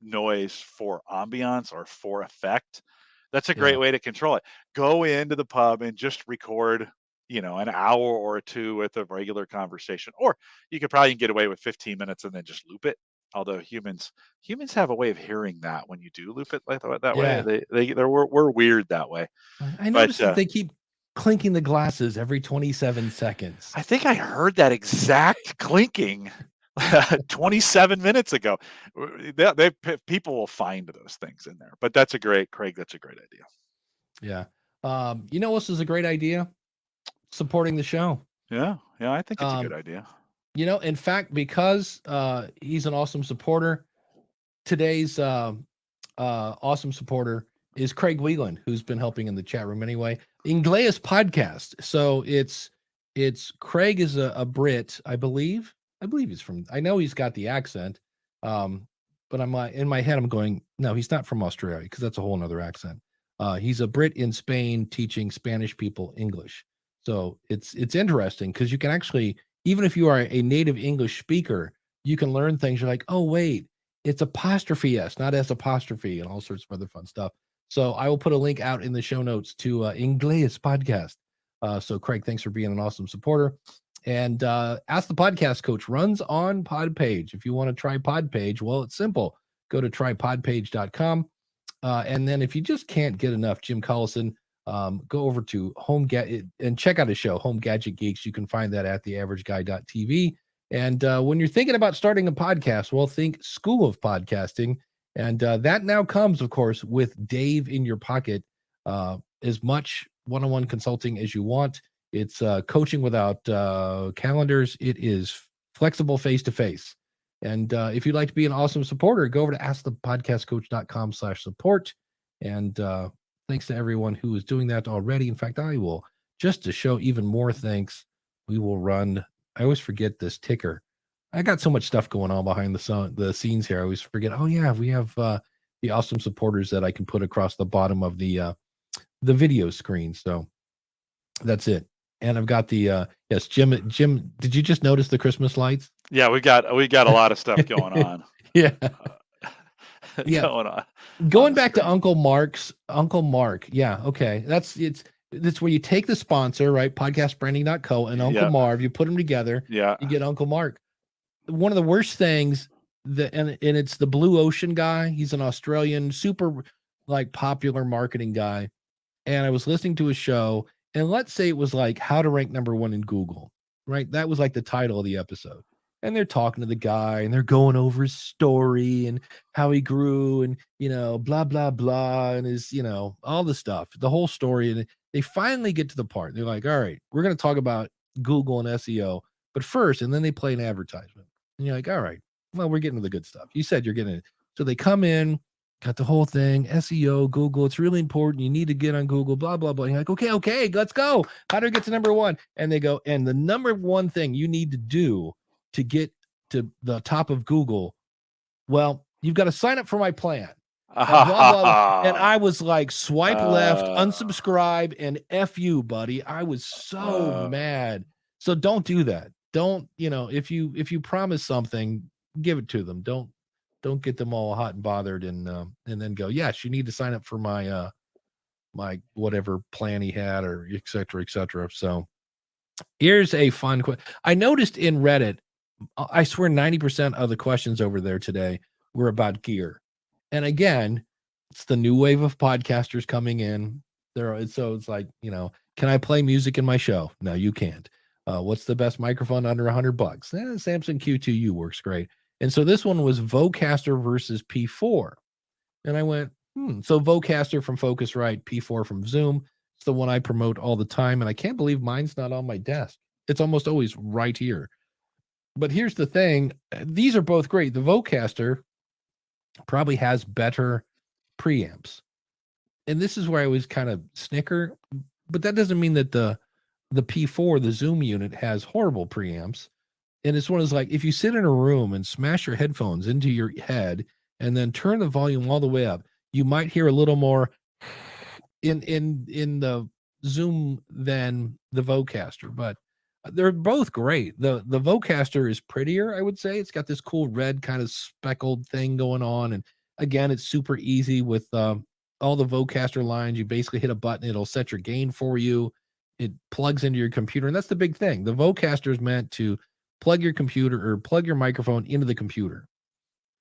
noise for ambiance or for effect, that's a great way to control it. Go into the pub and just record an hour or 2 with a regular conversation, or you could probably get away with 15 minutes and then just loop it. Although humans have a way of hearing that when you do loop it like that way, we're weird that way. I noticed that they keep clinking the glasses every 27 seconds. I think I heard that exact clinking 27 minutes ago. People will find those things in there, but that's a great idea. Yeah. You know what is a great idea? Supporting the show. Yeah, I think it's a good idea. In fact, because he's an awesome supporter, today's awesome supporter is Craig Whelan, who's been helping in the chat room anyway. Ingleus podcast. So it's Craig is a Brit, I believe he's from, I know he's got the accent, but I'm in my head I'm going, no, he's not from Australia, because that's a whole nother accent. He's a Brit in Spain teaching Spanish people English. So it's interesting because you can actually, even if you are a native English speaker, you can learn things. You're like, oh, wait, it's apostrophe S, not S apostrophe, and all sorts of other fun stuff. So I will put a link out in the show notes to Ingleus podcast. So Craig, thanks for being an awesome supporter. And Ask the Podcast Coach runs on Podpage. If you want to try Podpage, well, it's simple. Go to trypodpage.com. And then if you just can't get enough Jim Collison, go over to and check out his show, Home Gadget Geeks. You can find that at theaverageguy.tv. And when you're thinking about starting a podcast, well, think School of Podcasting. And that now comes, of course, with Dave in your pocket, as much one-on-one consulting as you want. It's coaching without calendars. It is flexible face-to-face. And if you'd like to be an awesome supporter, go over to askthepodcastcoach.com/support. And thanks to everyone who is doing that already. In fact, I will, just to show even more thanks, we will run, I always forget this ticker. I got so much stuff going on behind the scenes here. I always forget, oh yeah, we have the awesome supporters that I can put across the bottom of the video screen. So that's it. And I've got the yes, Jim, did you just notice the Christmas lights? Yeah, we got a lot of stuff going on. Yeah. Going on. Going back to Uncle Mark. Yeah, okay. That's where you take the sponsor, right? Podcastbranding.co and Uncle Marv, you put them together. Yeah. You get Uncle Mark. One of the worst things and it's the Blue Ocean guy. He's an Australian, super popular marketing guy. And I was listening to his show, and let's say it was like how to rank #1 in Google, right? That was like the title of the episode. And they're talking to the guy and they're going over his story and how he grew and, blah, blah, blah. And his, all the stuff, the whole story. And they finally get to the part. They're like, all right, we're going to talk about Google and SEO, but first, and then they play an advertisement. And you're like, all right, well, we're getting to the good stuff. You said you're getting it. So they come in, got the whole thing, SEO, Google, it's really important. You need to get on Google, blah, blah, blah. And you're like, okay, let's go. How do we get to #1? And they go, and the #1 thing you need to do to get to the top of Google, well, You've got to sign up for my plan. And blah, blah, blah. And I was like, swipe left, unsubscribe, and F you, buddy. I was so mad. So don't do that. Don't, if you promise something, give it to them. Don't get them all hot and bothered and then go, yes, you need to sign up for my my whatever plan he had, or et cetera, et cetera. So here's a fun question. I noticed in Reddit, I swear 90% of the questions over there today were about gear. And again, it's the new wave of podcasters coming in. So it's like, can I play music in my show? No, you can't. What's the best microphone under $100? Samson Q2u works great. And so this one was Vocaster versus P4. And I went, So Vocaster from Focusrite, P4 from Zoom. It's the one I promote all the time. And I can't believe mine's not on my desk. It's almost always right here. But here's the thing. These are both great. The Vocaster probably has better preamps. And this is where I was kind of snicker. But that doesn't mean that the P4, the Zoom unit, has horrible preamps. And it's one of those, like, if you sit in a room and smash your headphones into your head and then turn the volume all the way up, you might hear a little more in the Zoom than the Vocaster. But they're both great. The Vocaster is prettier, I would say. It's got this cool red kind of speckled thing going on. And again, it's super easy with all the Vocaster lines. You basically hit a button, it'll set your gain for you. It plugs into your computer. And that's the big thing. The Vocaster is meant to plug your computer or plug your microphone into the computer.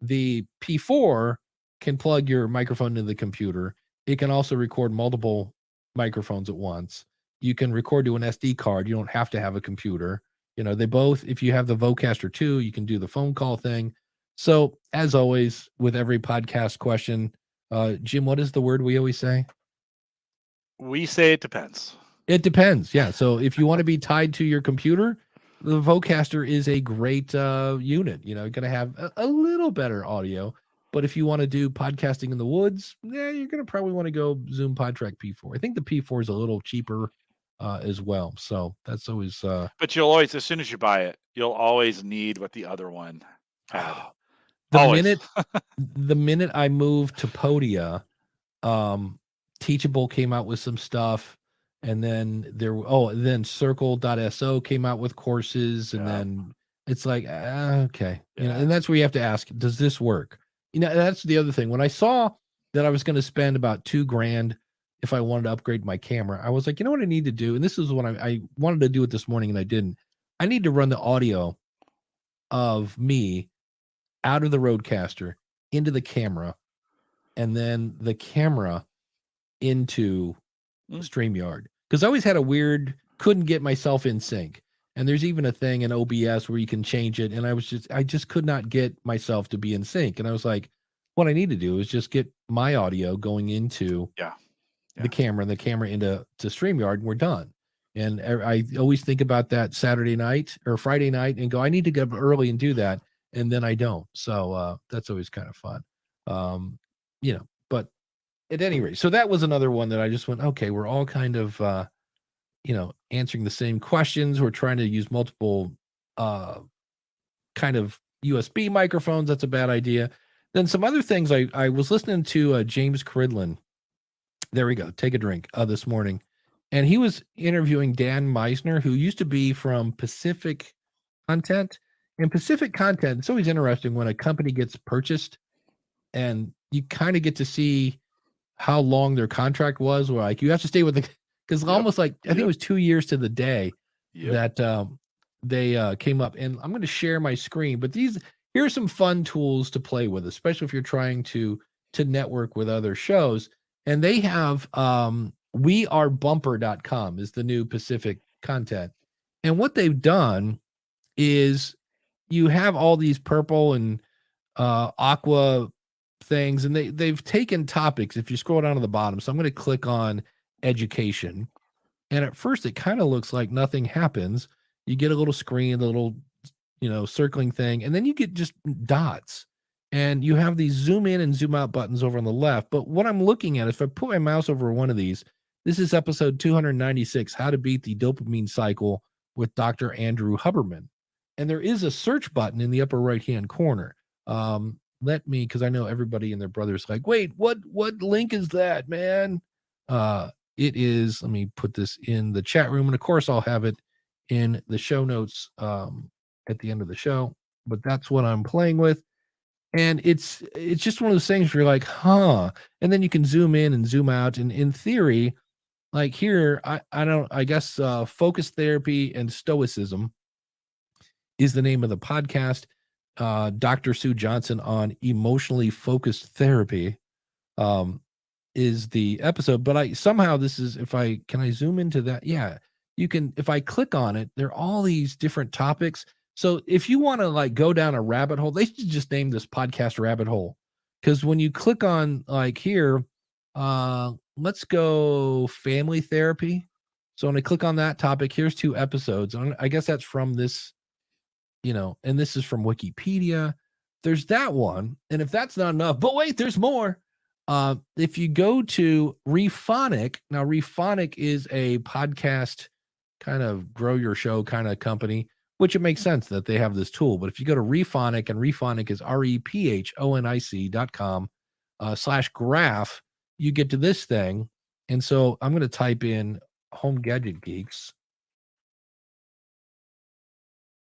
The P4 can plug your microphone into the computer. It can also record multiple microphones at once. You can record to an SD card. You don't have to have a computer. They both, if you have the Vocaster 2, you can do the phone call thing. So as always, with every podcast question, Jim, what is the word we always say? We say it depends. It depends. Yeah. So if you want to be tied to your computer, the Vocaster is a great unit. You're going to have a little better audio. But if you want to do podcasting in the woods, you're going to probably want to go Zoom Podtrak P4. I think the P4 is a little cheaper as well. So that's always. But you'll always, as soon as you buy it, you'll always need what the other one had. The minute I moved to Podia, Teachable came out with some stuff. And then then Circle.so came out with courses, and then it's like, okay, and that's where you have to ask, does this work? That's the other thing. When I saw that I was going to spend about $2,000 if I wanted to upgrade my camera, I was like, you know what I need to do? And this is what I wanted to do it this morning, and I didn't. I need to run the audio of me out of the Rodecaster into the camera, and then the camera into StreamYard, because I always had couldn't get myself in sync. And there's even a thing in OBS where you can change it. And I just could not get myself to be in sync. And I was like, what I need to do is just get my audio going into the camera and the camera into StreamYard, and we're done. And I always think about that Saturday night or Friday night and go, I need to get up early and do that. And then I don't. So that's always kind of fun. But at any rate, so that was another one that I just went, okay, we're all kind of, answering the same questions. We're trying to use multiple kind of USB microphones. That's a bad idea. Then some other things, I was listening to James Cridlin. There we go. Take a drink this morning. And he was interviewing Dan Meisner, who used to be from Pacific Content. And Pacific Content, it's always interesting when a company gets purchased and you kind of get to see how long their contract was, where like you have to stay with the, because almost like I think it was 2 years to the day that they came up. And I'm going to share my screen, but here's some fun tools to play with, especially if you're trying to network with other shows. And they have wearebumper.com is the new Pacific Content. And what they've done is you have all these purple and aqua things, and they've taken topics. If you scroll down to the bottom, so I'm going to click on education, and at first it kind of looks like nothing happens. You get a little screen, a little circling thing, and then you get just dots, and you have these zoom in and zoom out buttons over on the left. But what I'm looking at, if I put my mouse over one of these, this is episode 296, How to Beat the Dopamine Cycle with Dr. Andrew Huberman. And there is a search button in the upper right hand corner. let me, because I know everybody and their brother's like, wait, what link is that, man? It is, let me put this in the chat room, and of course I'll have it in the show notes at the end of the show, but that's what I'm playing with. And it's just one of those things where you're like, huh, and then you can zoom in and zoom out, and in theory, like here, I guess focus therapy and stoicism is the name of the podcast. Dr. Sue Johnson on emotionally focused therapy is the episode, but I somehow this is, can I zoom into that? Yeah, you can. If I click on it, there are all these different topics. So if you want to like go down a rabbit hole, they should just name this podcast rabbit hole, because when you click on like here, let's go family therapy. So when I click on that topic, here's 2 episodes. I guess that's from this, and this is from Wikipedia. There's that one. And if that's not enough, but wait, there's more. If you go to Rephonic, now Rephonic is a podcast kind of grow your show kind of company, which it makes sense that they have this tool. But if you go to Rephonic, and Rephonic is rephonic.com /graph, you get to this thing. And so I'm going to type in Home Gadget Geeks.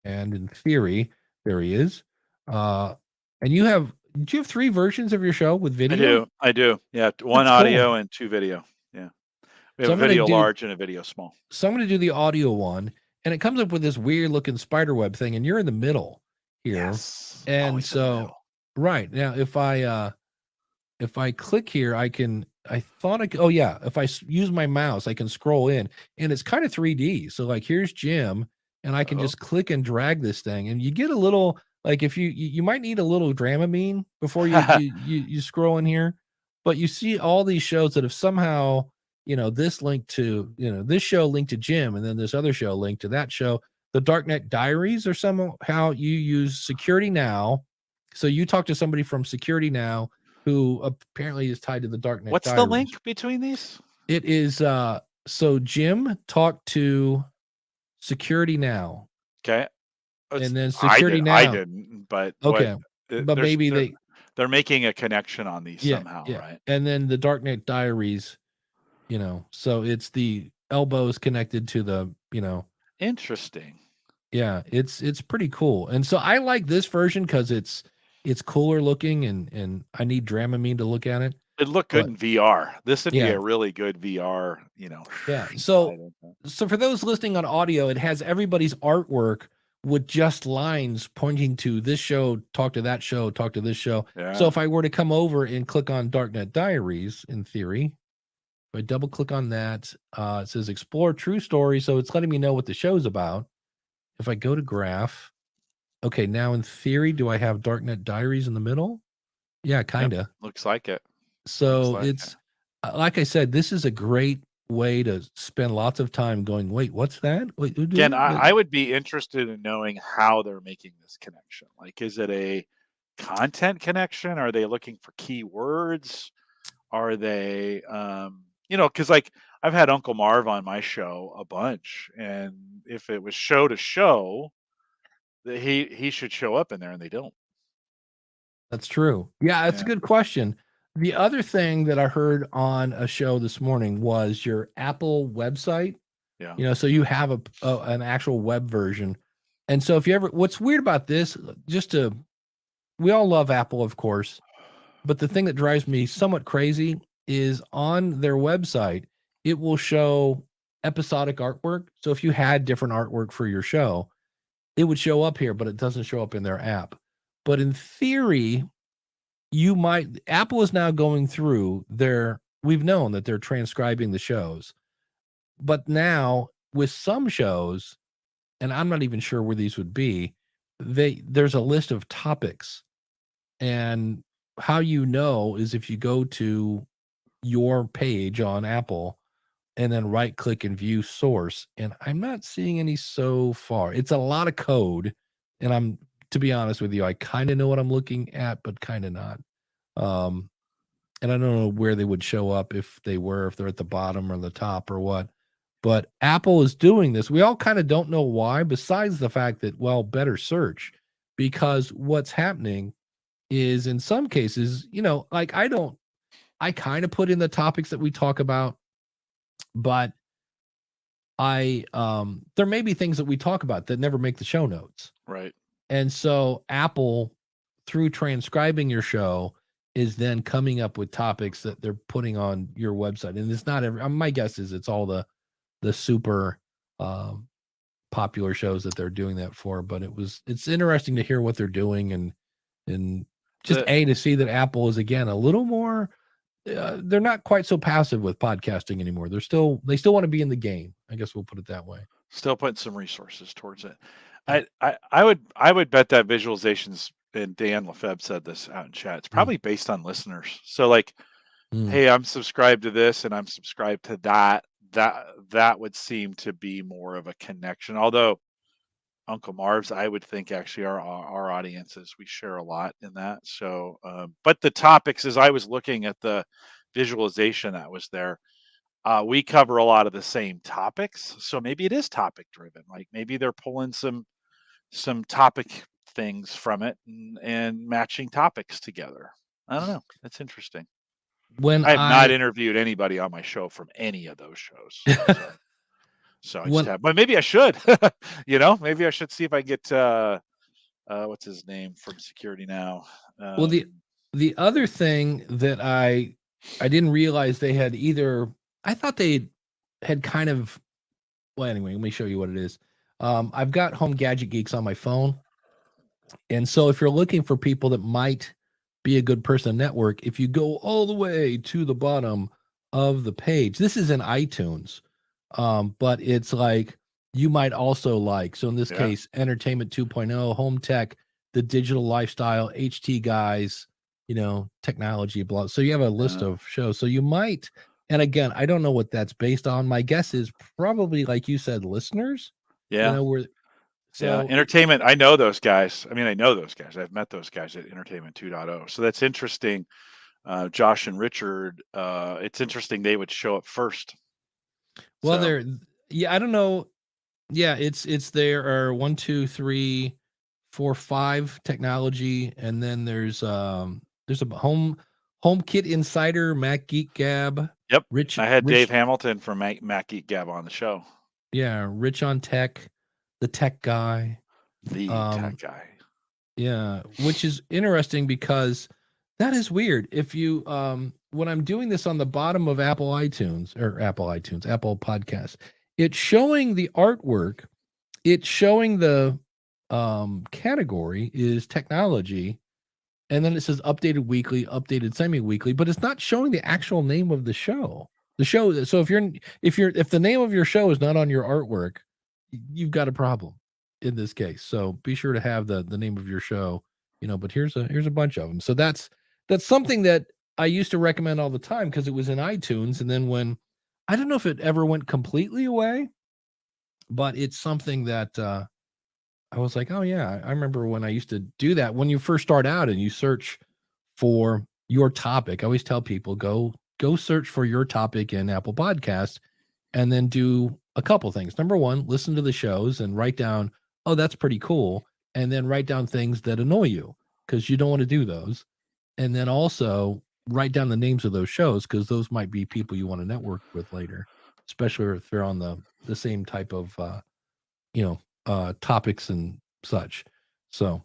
And in theory, there he is. And do you have 3 versions of your show with video? I do. Yeah. 1 That's audio cool. And 2 video. Yeah. We have a video large and a video small. So I'm going to do the audio one, and it comes up with this weird looking spider web thing, and you're in the middle here. Yes. And so, right now, if I click here, if I use my mouse, I can scroll in, and it's kind of 3D. So like, here's Jim, and I can just click and drag this thing, and you get a little, like, if you might need a little Dramamine before you scroll in here, but you see all these shows that have somehow, this link to, this show linked to Jim, and then this other show linked to that show. The Darknet Diaries, or somehow you use Security Now. So you talk to somebody from Security Now who apparently is tied to the Darknet. What's Diaries. The link between these? It is so Jim talked to Security Now. Okay. And then Security Now. I didn't, but okay. But maybe they're making a connection on these somehow, right? And then the Darknet Diaries, so it's the elbows connected to the, Interesting. Yeah, it's pretty cool. And so I like this version because it's cooler looking, and I need Dramamine to look at it. It looked good in VR. This would be a really good VR, Yeah. So for those listening on audio, it has everybody's artwork with just lines pointing to this show, talk to that show, talk to this show. Yeah. So if I were to come over and click on Darknet Diaries, in theory, if I double click on that, it says explore true story. So it's letting me know what the show's about. If I go to graph, okay, now in theory, do I have Darknet Diaries in the middle? Yeah, kind of. Yep, looks like it. So it's like I said, this is a great way to spend lots of time going, wait, what's that? Wait, again, I would be interested in knowing how they're making this connection. Like, is it a content connection? Are they looking for keywords? Are they, because like I've had Uncle Marv on my show a bunch, and if it was show to show, he should show up in there, and they don't. That's true. Yeah, that's a good question. The other thing that I heard on a show this morning was your Apple website. Yeah. So you have an actual web version. And so if you ever, what's weird about this, we all love Apple, of course, but the thing that drives me somewhat crazy is on their website, it will show episodic artwork. So if you had different artwork for your show, it would show up here, but it doesn't show up in their app. But in theory, Apple is now going through we've known that they're transcribing the shows, but now with some shows, and I'm not even sure where these would be, there's a list of topics, and how is if you go to your page on Apple and then right click and view source, and I'm not seeing any so far. It's a lot of code, and to be honest with you, I kind of know what I'm looking at, but kind of not. And I don't know where they would show up if they're at the bottom or the top or what. But Apple is doing this. We all kind of don't know why, besides the fact that, better search. Because what's happening is in some cases, like I kind of put in the topics that we talk about, but there may be things that we talk about that never make the show notes. Right. And so Apple, through transcribing your show, is then coming up with topics that they're putting on your website. And it's not my guess is it's all the super popular shows that they're doing that for. But it's interesting to hear what they're doing and just to see that Apple is again a little more. They're not quite so passive with podcasting anymore. They still want to be in the game. I guess we'll put it that way. Still putting some resources towards it. Yeah. I would bet that visualizations, and Dan Lefebvre said this out in chat, it's probably based on listeners. So like, hey, I'm subscribed to this and I'm subscribed to that. That would seem to be more of a connection. Although Uncle Marv's, I would think actually our audiences, we share a lot in that. So, but the topics, as I was looking at the visualization that was there, we cover a lot of the same topics. So maybe it is topic driven. Like maybe they're pulling some topic things from it and matching topics together. I don't know. That's interesting. I have not interviewed anybody on my show from any of those shows. So I just have, but maybe I should, maybe I should see if I get, what's his name from Security Now. Well, the other thing that I didn't realize they had either, I thought they had kind of, well, anyway, let me show you what it is. I've got Home Gadget Geeks on my phone. And so if you're looking for people that might be a good person network, if you go all the way to the bottom of the page, this is in iTunes. But it's like you might also like, so in this case, Entertainment 2.0, Home Tech, The Digital Lifestyle, HT Guys, technology, blah. So you have a list of shows. So you might, and again, I don't know what that's based on. My guess is probably, like you said, listeners. Yeah. Entertainment. I know those guys. I mean, I know those guys. I've met those guys at Entertainment 2.0. So that's interesting. Josh and Richard, it's interesting they would show up first. Well, I don't know. Yeah, it's there are 1, 2, 3, 4, 5 technology, and then there's a home kit insider, Mac Geek Gab. Yep. I had Dave Hamilton from Mac Geek Gab on the show. Yeah, Rich on Tech, the tech guy. Tech guy. Yeah, which is interesting because that is weird. If you when I'm doing this on the bottom of Apple Podcasts, it's showing the artwork, it's showing the category is technology, and then it says updated weekly, updated semi-weekly, but it's not showing the actual name of the show. So if the name of your show is not on your artwork, you've got a problem in this case. So be sure to have the name of your show, but here's a bunch of them. So that's something that I used to recommend all the time because it was in iTunes. And then when, I don't know if it ever went completely away, but it's something that I was like, oh yeah, I remember when I used to do that. When you first start out and you search for your topic, I always tell people, go search for your topic in Apple Podcasts and then do a couple things. Number one, listen to the shows and write down, oh, that's pretty cool. And then write down things that annoy you because you don't want to do those. And then also write down the names of those shows because those might be people you want to network with later, especially if they're on the same type of, topics and such. So,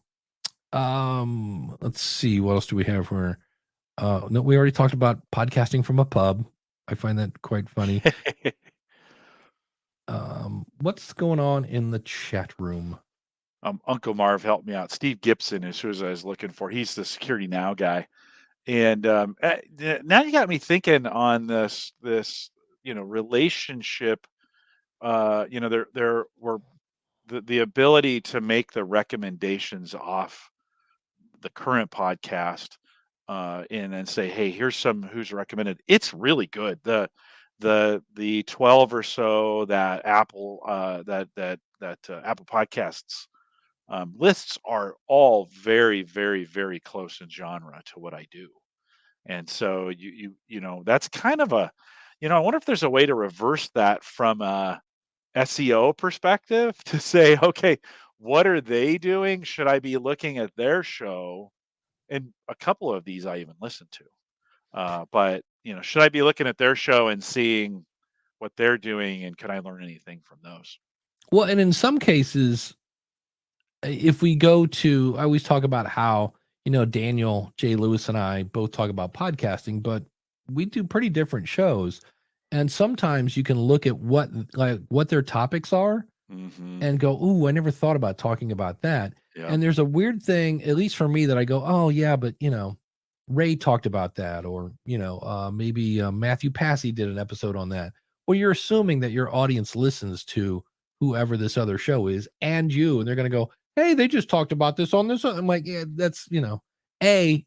let's see. What else do we have for, no, we already talked about podcasting from a pub. I find that quite funny. What's going on in the chat room? Uncle Marv helped me out. Steve Gibson is who I was looking for. He's the Security Now guy. And now you got me thinking on this relationship. There were the ability to make the recommendations off the current podcast and then say, hey, here's some who's recommended. It's really good. The 12 or so that Apple Apple Podcasts lists are all very, very, very close in genre to what I do. And so that's kind of I wonder if there's a way to reverse that from a SEO perspective to say, okay, what are they doing? Should I be looking at their show and a couple of these I even listen to. But should I be looking at their show and seeing what they're doing, and can I learn anything from those? Well, and in some cases, if we go to, I always talk about how, Daniel J. Lewis and I both talk about podcasting, but we do pretty different shows. And sometimes you can look at what their topics are and go, "Ooh, I never thought about talking about that." Yeah. And there's a weird thing, at least for me, that I go, "Oh yeah, but Ray talked about that," or maybe Matthew Passy did an episode on that. Well, you're assuming that your audience listens to whoever this other show is and they're going to go, "Hey, they just talked about this on this." I'm like, yeah, that's,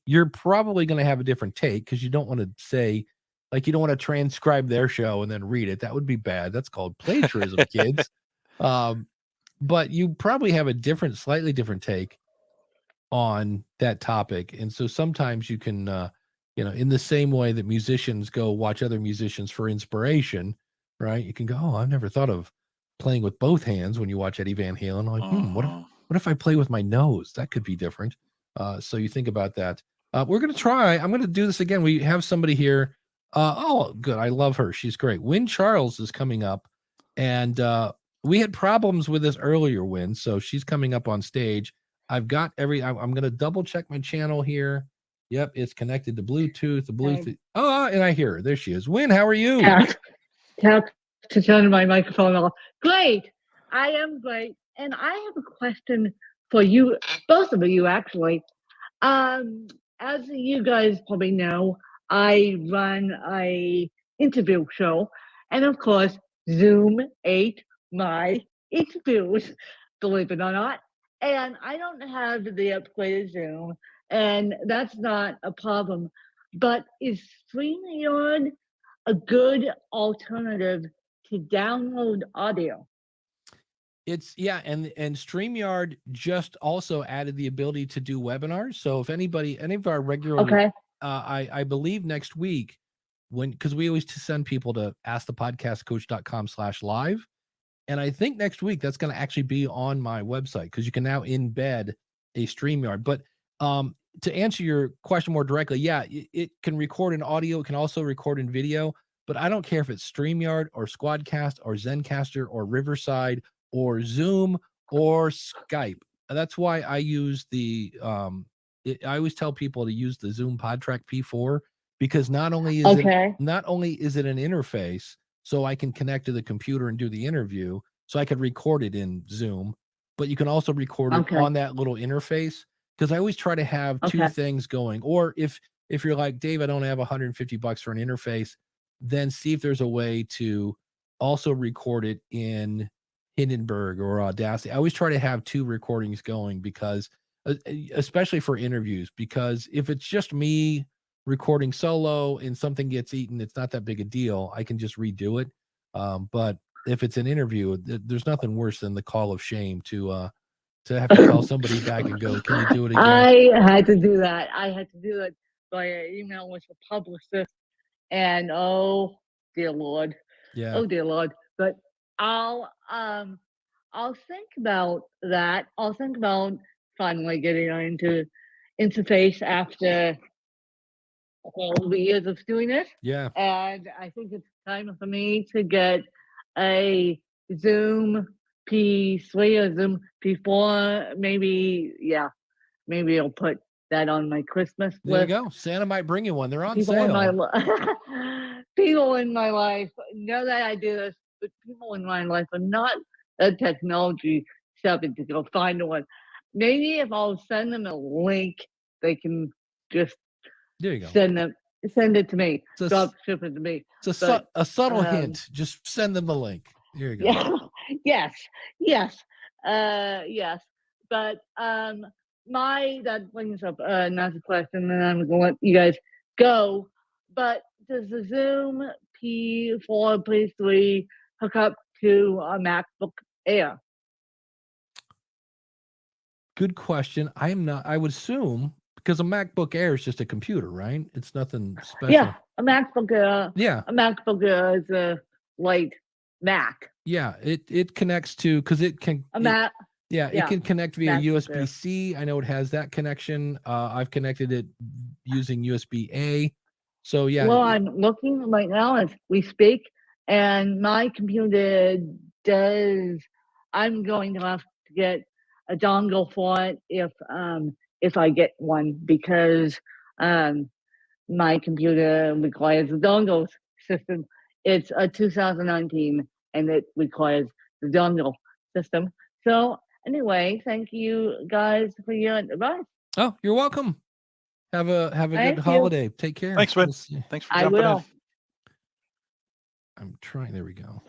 you're probably going to have a different take because you don't want to say, like, you don't want to transcribe their show and then read it. That would be bad. That's called plagiarism, kids. But you probably have a slightly different take on that topic. And so sometimes you can, in the same way that musicians go watch other musicians for inspiration, right? You can go, "Oh, I've never thought of playing with both hands." When you watch Eddie Van Halen, like, what if I play with my nose? That could be different. So you think about that. We're going to try. I'm going to do this again. We have somebody here. Oh, good. I love her. She's great. Wynn Charles is coming up. And we had problems with this earlier, Wynn. So she's coming up on stage. I've got I'm going to double check my channel here. Yep, it's connected to Bluetooth. The Bluetooth. Oh, and I hear her. There she is. Wynn, how are you? Tap to turn my microphone off. Great. I am great. And I have a question for you, both of you, actually. As you guys probably know, I run a interview show. And of course, Zoom ate my interviews, believe it or not. And I don't have the upgraded Zoom, and that's not a problem. But is StreamYard a good alternative to download audio? It's and StreamYard just also added the ability to do webinars. So if any of our regular, I believe next week, because we always send people to askthepodcastcoach.com/live. And I think next week that's going to actually be on my website because you can now embed a StreamYard. But to answer your question more directly, yeah, it can record in audio. It can also record in video. But I don't care if it's StreamYard or Squadcast or Zencaster or Riverside or Zoom or Skype. That's why I use I always tell people to use the Zoom Podtrak P4 because not only is it an interface, so I can connect to the computer and do the interview, so I could record it in Zoom, but you can also record it on that little interface. Because I always try to have two things going. Or if you're like, "Dave, I don't have $150 for an interface," then see if there's a way to also record it in Hindenburg or Audacity. I always try to have two recordings going because, especially for interviews, because if it's just me recording solo and something gets eaten, it's not that big a deal. I can just redo it. But if it's an interview, there's nothing worse than the call of shame to have to call somebody back and go, "Can you do it again?" I had to do that. I had to do it by email with the publicist, and oh dear Lord, oh dear Lord. But I'll think about that. I'll think about finally getting into interface after all the years of doing this. Yeah. And I think it's time for me to get a Zoom P3 or Zoom P4. Maybe I'll put that on my Christmas list. There you go. Santa might bring you one. They're on People sale. People in my life know that I do this, but people in my life are not a technology savvy to go find one. Maybe if I'll send them a link, they can just send it to me. Drop ship it to me. It's a subtle hint. Just send them the link. Here you go. Yes. But that brings up another question, and I'm gonna let you guys go. But does the Zoom P4, P3 hook up to a MacBook Air? Good question. I would assume, because a MacBook Air is just a computer, right? It's nothing special. Yeah, a MacBook Air. Yeah, a MacBook Air is a light Mac. Yeah, it connects to, because it can. Yeah, it can connect via that's USB-C. I know it has that connection. I've connected it using USB-A. So yeah. Well, I'm looking right now as we speak, and my computer does. I'm going to have to get a dongle for it if I get one, because my computer requires a dongle system. It's a 2019 and it requires the dongle system. So anyway, thank you guys for your advice. Oh, you're welcome. Have a good holiday. Take care. Thanks, man. Thanks for jumping in. I'm trying. There we go.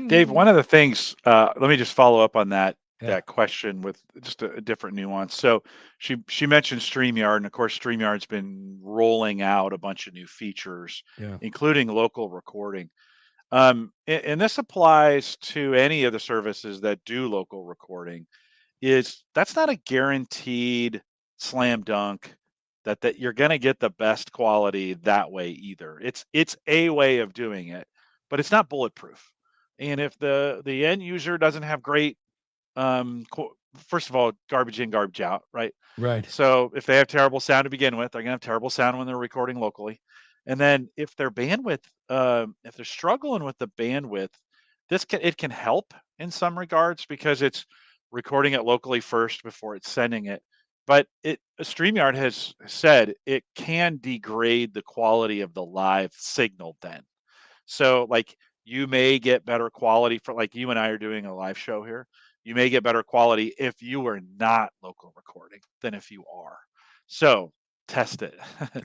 Dave, one of the things, let me just follow up on that question with just a different nuance. So she mentioned StreamYard, and of course StreamYard's been rolling out a bunch of new features, including local recording. And this applies to any of the services that do local recording. That's not a guaranteed slam dunk that you're going to get the best quality that way either. It's a way of doing it, but it's not bulletproof. And if the end user doesn't have great, first of all, garbage in, garbage out, right? Right. So if they have terrible sound to begin with, they're gonna have terrible sound when they're recording locally. And then if their bandwidth, if they're struggling with the bandwidth, it can help in some regards because it's recording it locally first before it's sending it. But StreamYard has said it can degrade the quality of the live signal then. So like you may get better quality for, like you and I are doing a live show here. You may get better quality if you are not local recording than if you are. So test it.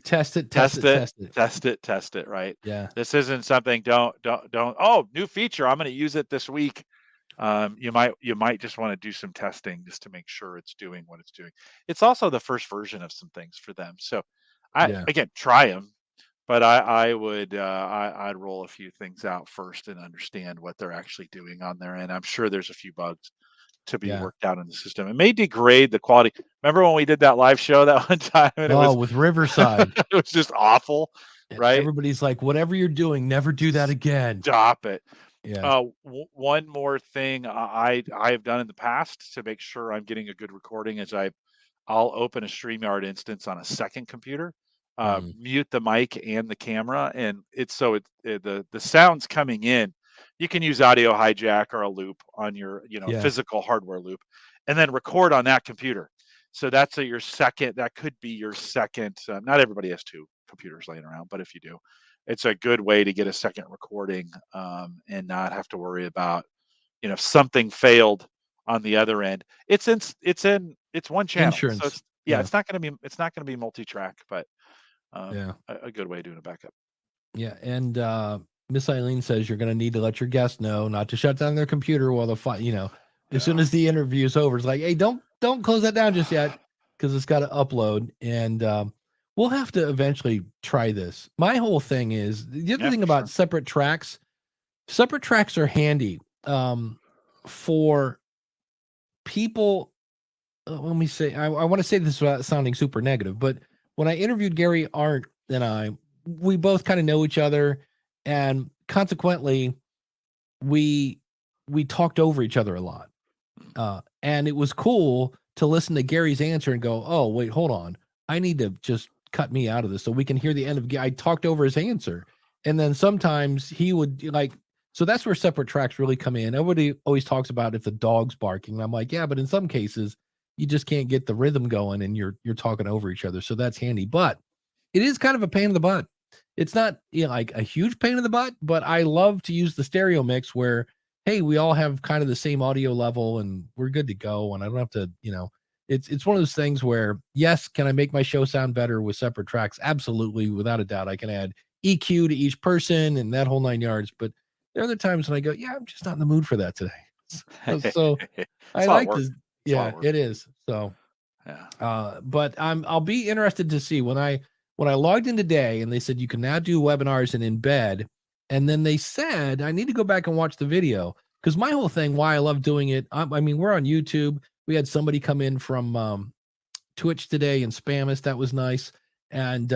Test it. Test it, right? Yeah. This isn't something, don't, oh, new feature, I'm going to use it this week. You might just want to do some testing just to make sure it's doing what it's doing. It's also the first version of some things for them. So again, try them. But I'd roll a few things out first and understand what they're actually doing on there. And I'm sure there's a few bugs to be worked out in the system. It may degrade the quality. Remember when we did that live show that one time? And it was with Riverside. It was just awful, right? Everybody's like, whatever you're doing, never do that again. Stop it. Yeah. One more thing I have done in the past to make sure I'm getting a good recording is I'll open a StreamYard instance on a second computer. Mute the mic and the camera, and the sound's coming in. You can use audio hijack or a loop on your physical hardware loop, and then record on that computer. So that's your second. That could be your second. Not everybody has two computers laying around, but if you do, it's a good way to get a second recording and not have to worry about if something failed on the other end. It's one channel. Insurance. So it's not going to be multi-track, but a good way of doing a backup. Yeah, and Miss Eileen says you're going to need to let your guests know not to shut down their computer while as soon as the interview is over. It's like, hey, don't close that down just yet because it's got to upload, and we'll have to eventually try this. My whole thing is the other thing about separate tracks. Separate tracks are handy for people. Let me say, I want to say this without sounding super negative, but when I interviewed Gary Arndt and we both kind of know each other, and consequently, we talked over each other a lot. And it was cool to listen to Gary's answer and go, oh, wait, hold on. I need to just cut me out of this so we can hear the end of I talked over his answer. And then sometimes he would so that's where separate tracks really come in. Everybody always talks about if the dog's barking. And I'm like, yeah, but in some cases, you just can't get the rhythm going and you're talking over each other. So that's handy, but it is kind of a pain in the butt. It's not like a huge pain in the butt, but I love to use the stereo mix where, hey, we all have kind of the same audio level and we're good to go. And I don't have to, it's one of those things where, yes, can I make my show sound better with separate tracks? Absolutely. Without a doubt, I can add EQ to each person and that whole 9 yards. But there are other times when I go, yeah, I'm just not in the mood for that today. So I like this. Yeah, it is. So, but I'll be interested to see when I logged in today and they said you can now do webinars and in bed. And then they said, I need to go back and watch the video because my whole thing, why I love doing it. I mean, we're on YouTube. We had somebody come in from Twitch today and spam us. That was nice. And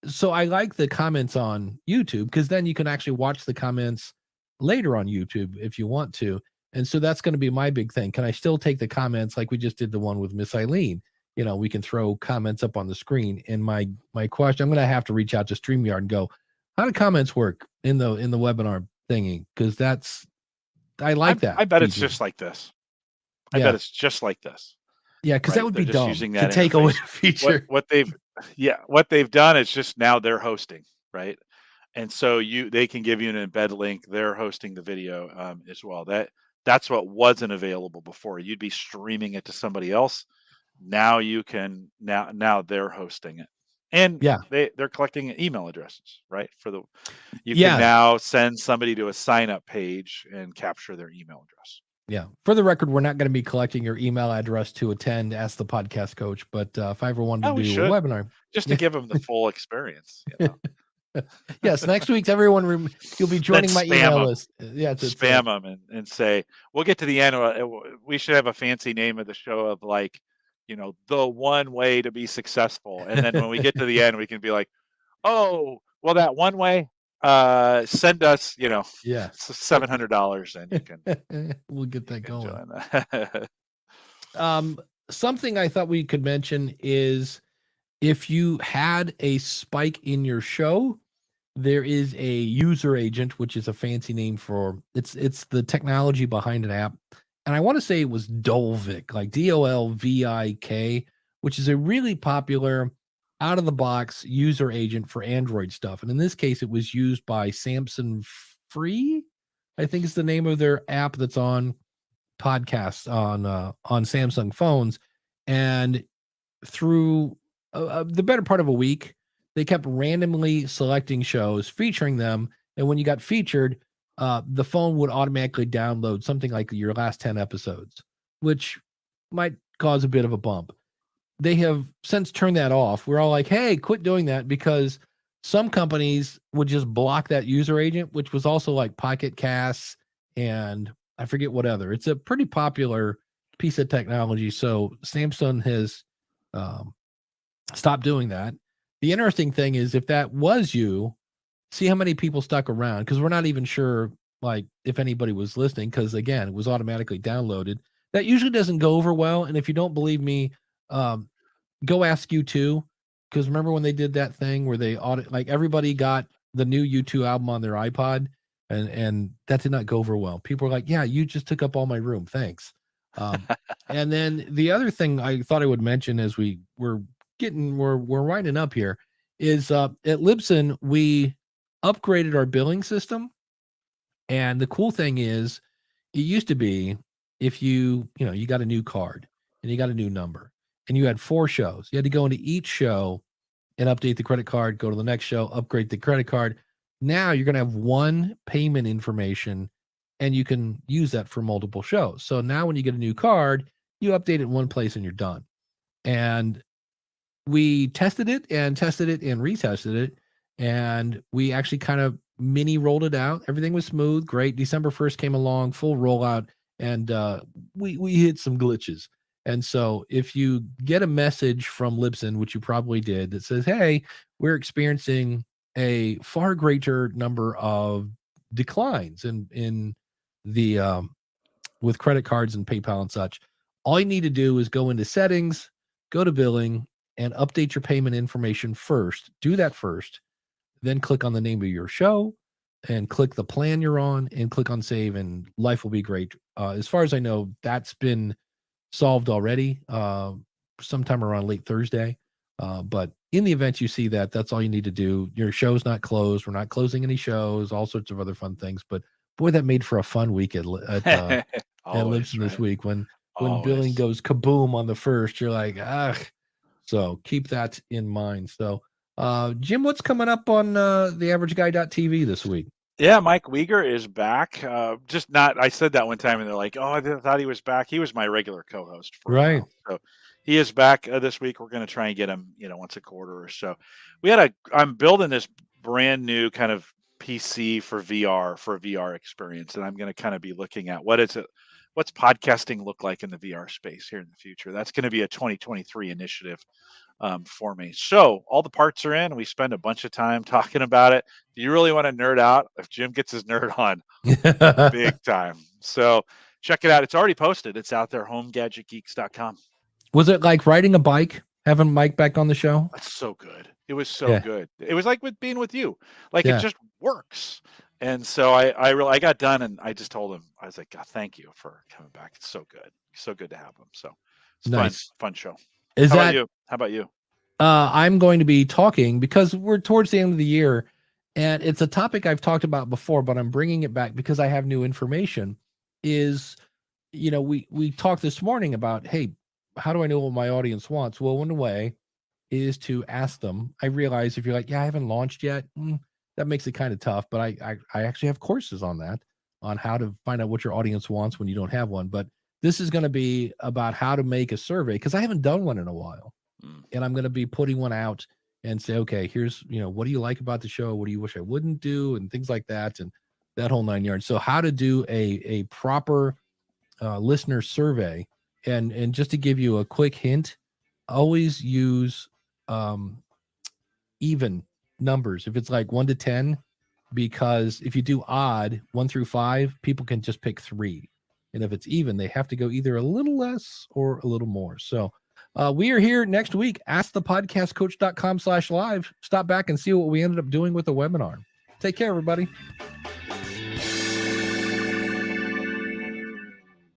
so I like the comments on YouTube because then you can actually watch the comments later on YouTube if you want to. And so that's going to be my big thing. Can I still take the comments like we just did the one with Miss Eileen? We can throw comments up on the screen. And my question, I'm going to have to reach out to StreamYard and go, how do comments work in the webinar thingy? Because I like that. I bet it's just like this. I bet it's just like this. Yeah, because that would be dumb using to that take away a feature. What they've done is just now they're hosting, right? And so they can give you an embed link. They're hosting the video as well. That's what wasn't available before. You'd be streaming it to somebody else. Now you can now they're hosting it. And they're collecting email addresses, right? You can now send somebody to a sign up page and capture their email address. Yeah. For the record, we're not going to be collecting your email address to attend Ask the Podcast Coach, but if I ever wanted to do a webinar, just to give them the full experience. Yes, next week, everyone, you'll be joining my email list. Yeah, spam them and say, we'll get to the end. We should have a fancy name of the show of like, the one way to be successful. And then when we get to the end, we can be like, oh, well, that one way, send us, $700 and you can. We'll get that going. Something I thought we could mention is if you had a spike in your show, there is a user agent, which is a fancy name for it's the technology behind an app. And I want to say it was Dolvik, like Dolvik, which is a really popular out of the box user agent for Android stuff. And in this case, it was used by Samson Free, I think is the name of their app that's on podcasts on Samsung phones. And through the better part of a week, they kept randomly selecting shows, featuring them. And when you got featured, the phone would automatically download something like your last 10 episodes, which might cause a bit of a bump. They have since turned that off. We're all like, hey, quit doing that, because some companies would just block that user agent, which was also like Pocket Casts and I forget what other. It's a pretty popular piece of technology. So Samsung has stopped doing that. The interesting thing is, if that was you, see how many people stuck around, because we're not even sure like if anybody was listening, because again, it was automatically downloaded. That usually doesn't go over well. And if you don't believe me, go ask U2, because remember when they did that thing where they like everybody got the new U2 album on their iPod, and that did not go over well. People were like, yeah, you just took up all my room, thanks. And then the other thing I thought I would mention as we're winding up here is at Libsyn we upgraded our billing system. And the cool thing is, it used to be if you got a new card and you got a new number and you had 4 shows, you had to go into each show and update the credit card, go to the next show, upgrade the credit card. Now you're going to have one payment information and you can use that for multiple shows. So now when you get a new card, you update it in one place and you're done. And we tested it and retested it. And we actually kind of mini rolled it out. Everything was smooth. Great. December 1st came along, full rollout. And we hit some glitches. And so if you get a message from Libsyn, which you probably did, that says, hey, we're experiencing a far greater number of declines in the with credit cards and PayPal and such, all you need to do is go into settings, go to billing, and update your payment information first. Do that first. Then click on the name of your show and click the plan you're on and click on save, and life will be great. As far as I know, that's been solved already sometime around late Thursday. But in the event you see that, that's all you need to do. Your show's not closed. We're not closing any shows, all sorts of other fun things. But boy, that made for a fun week at Libsyn this week. When billing goes kaboom on the 1st, you're like, ah. So keep that in mind. So Jim, what's coming up on theaverageguy.tv this week? Yeah, Mike Wieger is back. I said that one time and they're like, oh, I thought he was back. He was my regular co-host for a while. So he is back this week. We're going to try and get him, once a quarter or so. I'm building this brand new kind of PC for a VR experience. And I'm going to kind of be looking at what's podcasting look like in the VR space here in the future. That's going to be a 2023 initiative for me. So all the parts are in. We spend a bunch of time talking about it. Do you really want to nerd out? If Jim gets his nerd on, big time. So check it out. It's already posted. It's out there, homegadgetgeeks.com. Was it like riding a bike, having Mike back on the show? That's so good. It was so good. It was like with being with you. Like it just works. And so I got done and I just told him, I was like, God, thank you for coming back. It's so good. So good to have him. So it's nice. Fun show. How about you? I'm going to be talking because we're towards the end of the year and it's a topic I've talked about before, but I'm bringing it back because I have new information is, we talked this morning about, hey, how do I know what my audience wants? Well, one way is to ask them. I realize if you're like, I haven't launched yet, that makes it kind of tough, but I actually have courses on that, on how to find out what your audience wants when you don't have one. But this is going to be about how to make a survey because I haven't done one in a while. And I'm going to be putting one out and say, okay, here's, what do you like about the show? What do you wish I wouldn't do? And things like that. And that whole 9 yards. So how to do a proper listener survey. And just to give you a quick hint, always use even numbers. If it's like 1 to 10, because if you do odd 1 through 5, people can just pick 3. And if it's even, they have to go either a little less or a little more. So we are here next week. AskThePodcastCoach.com/live. Stop back and see what we ended up doing with the webinar. Take care, everybody.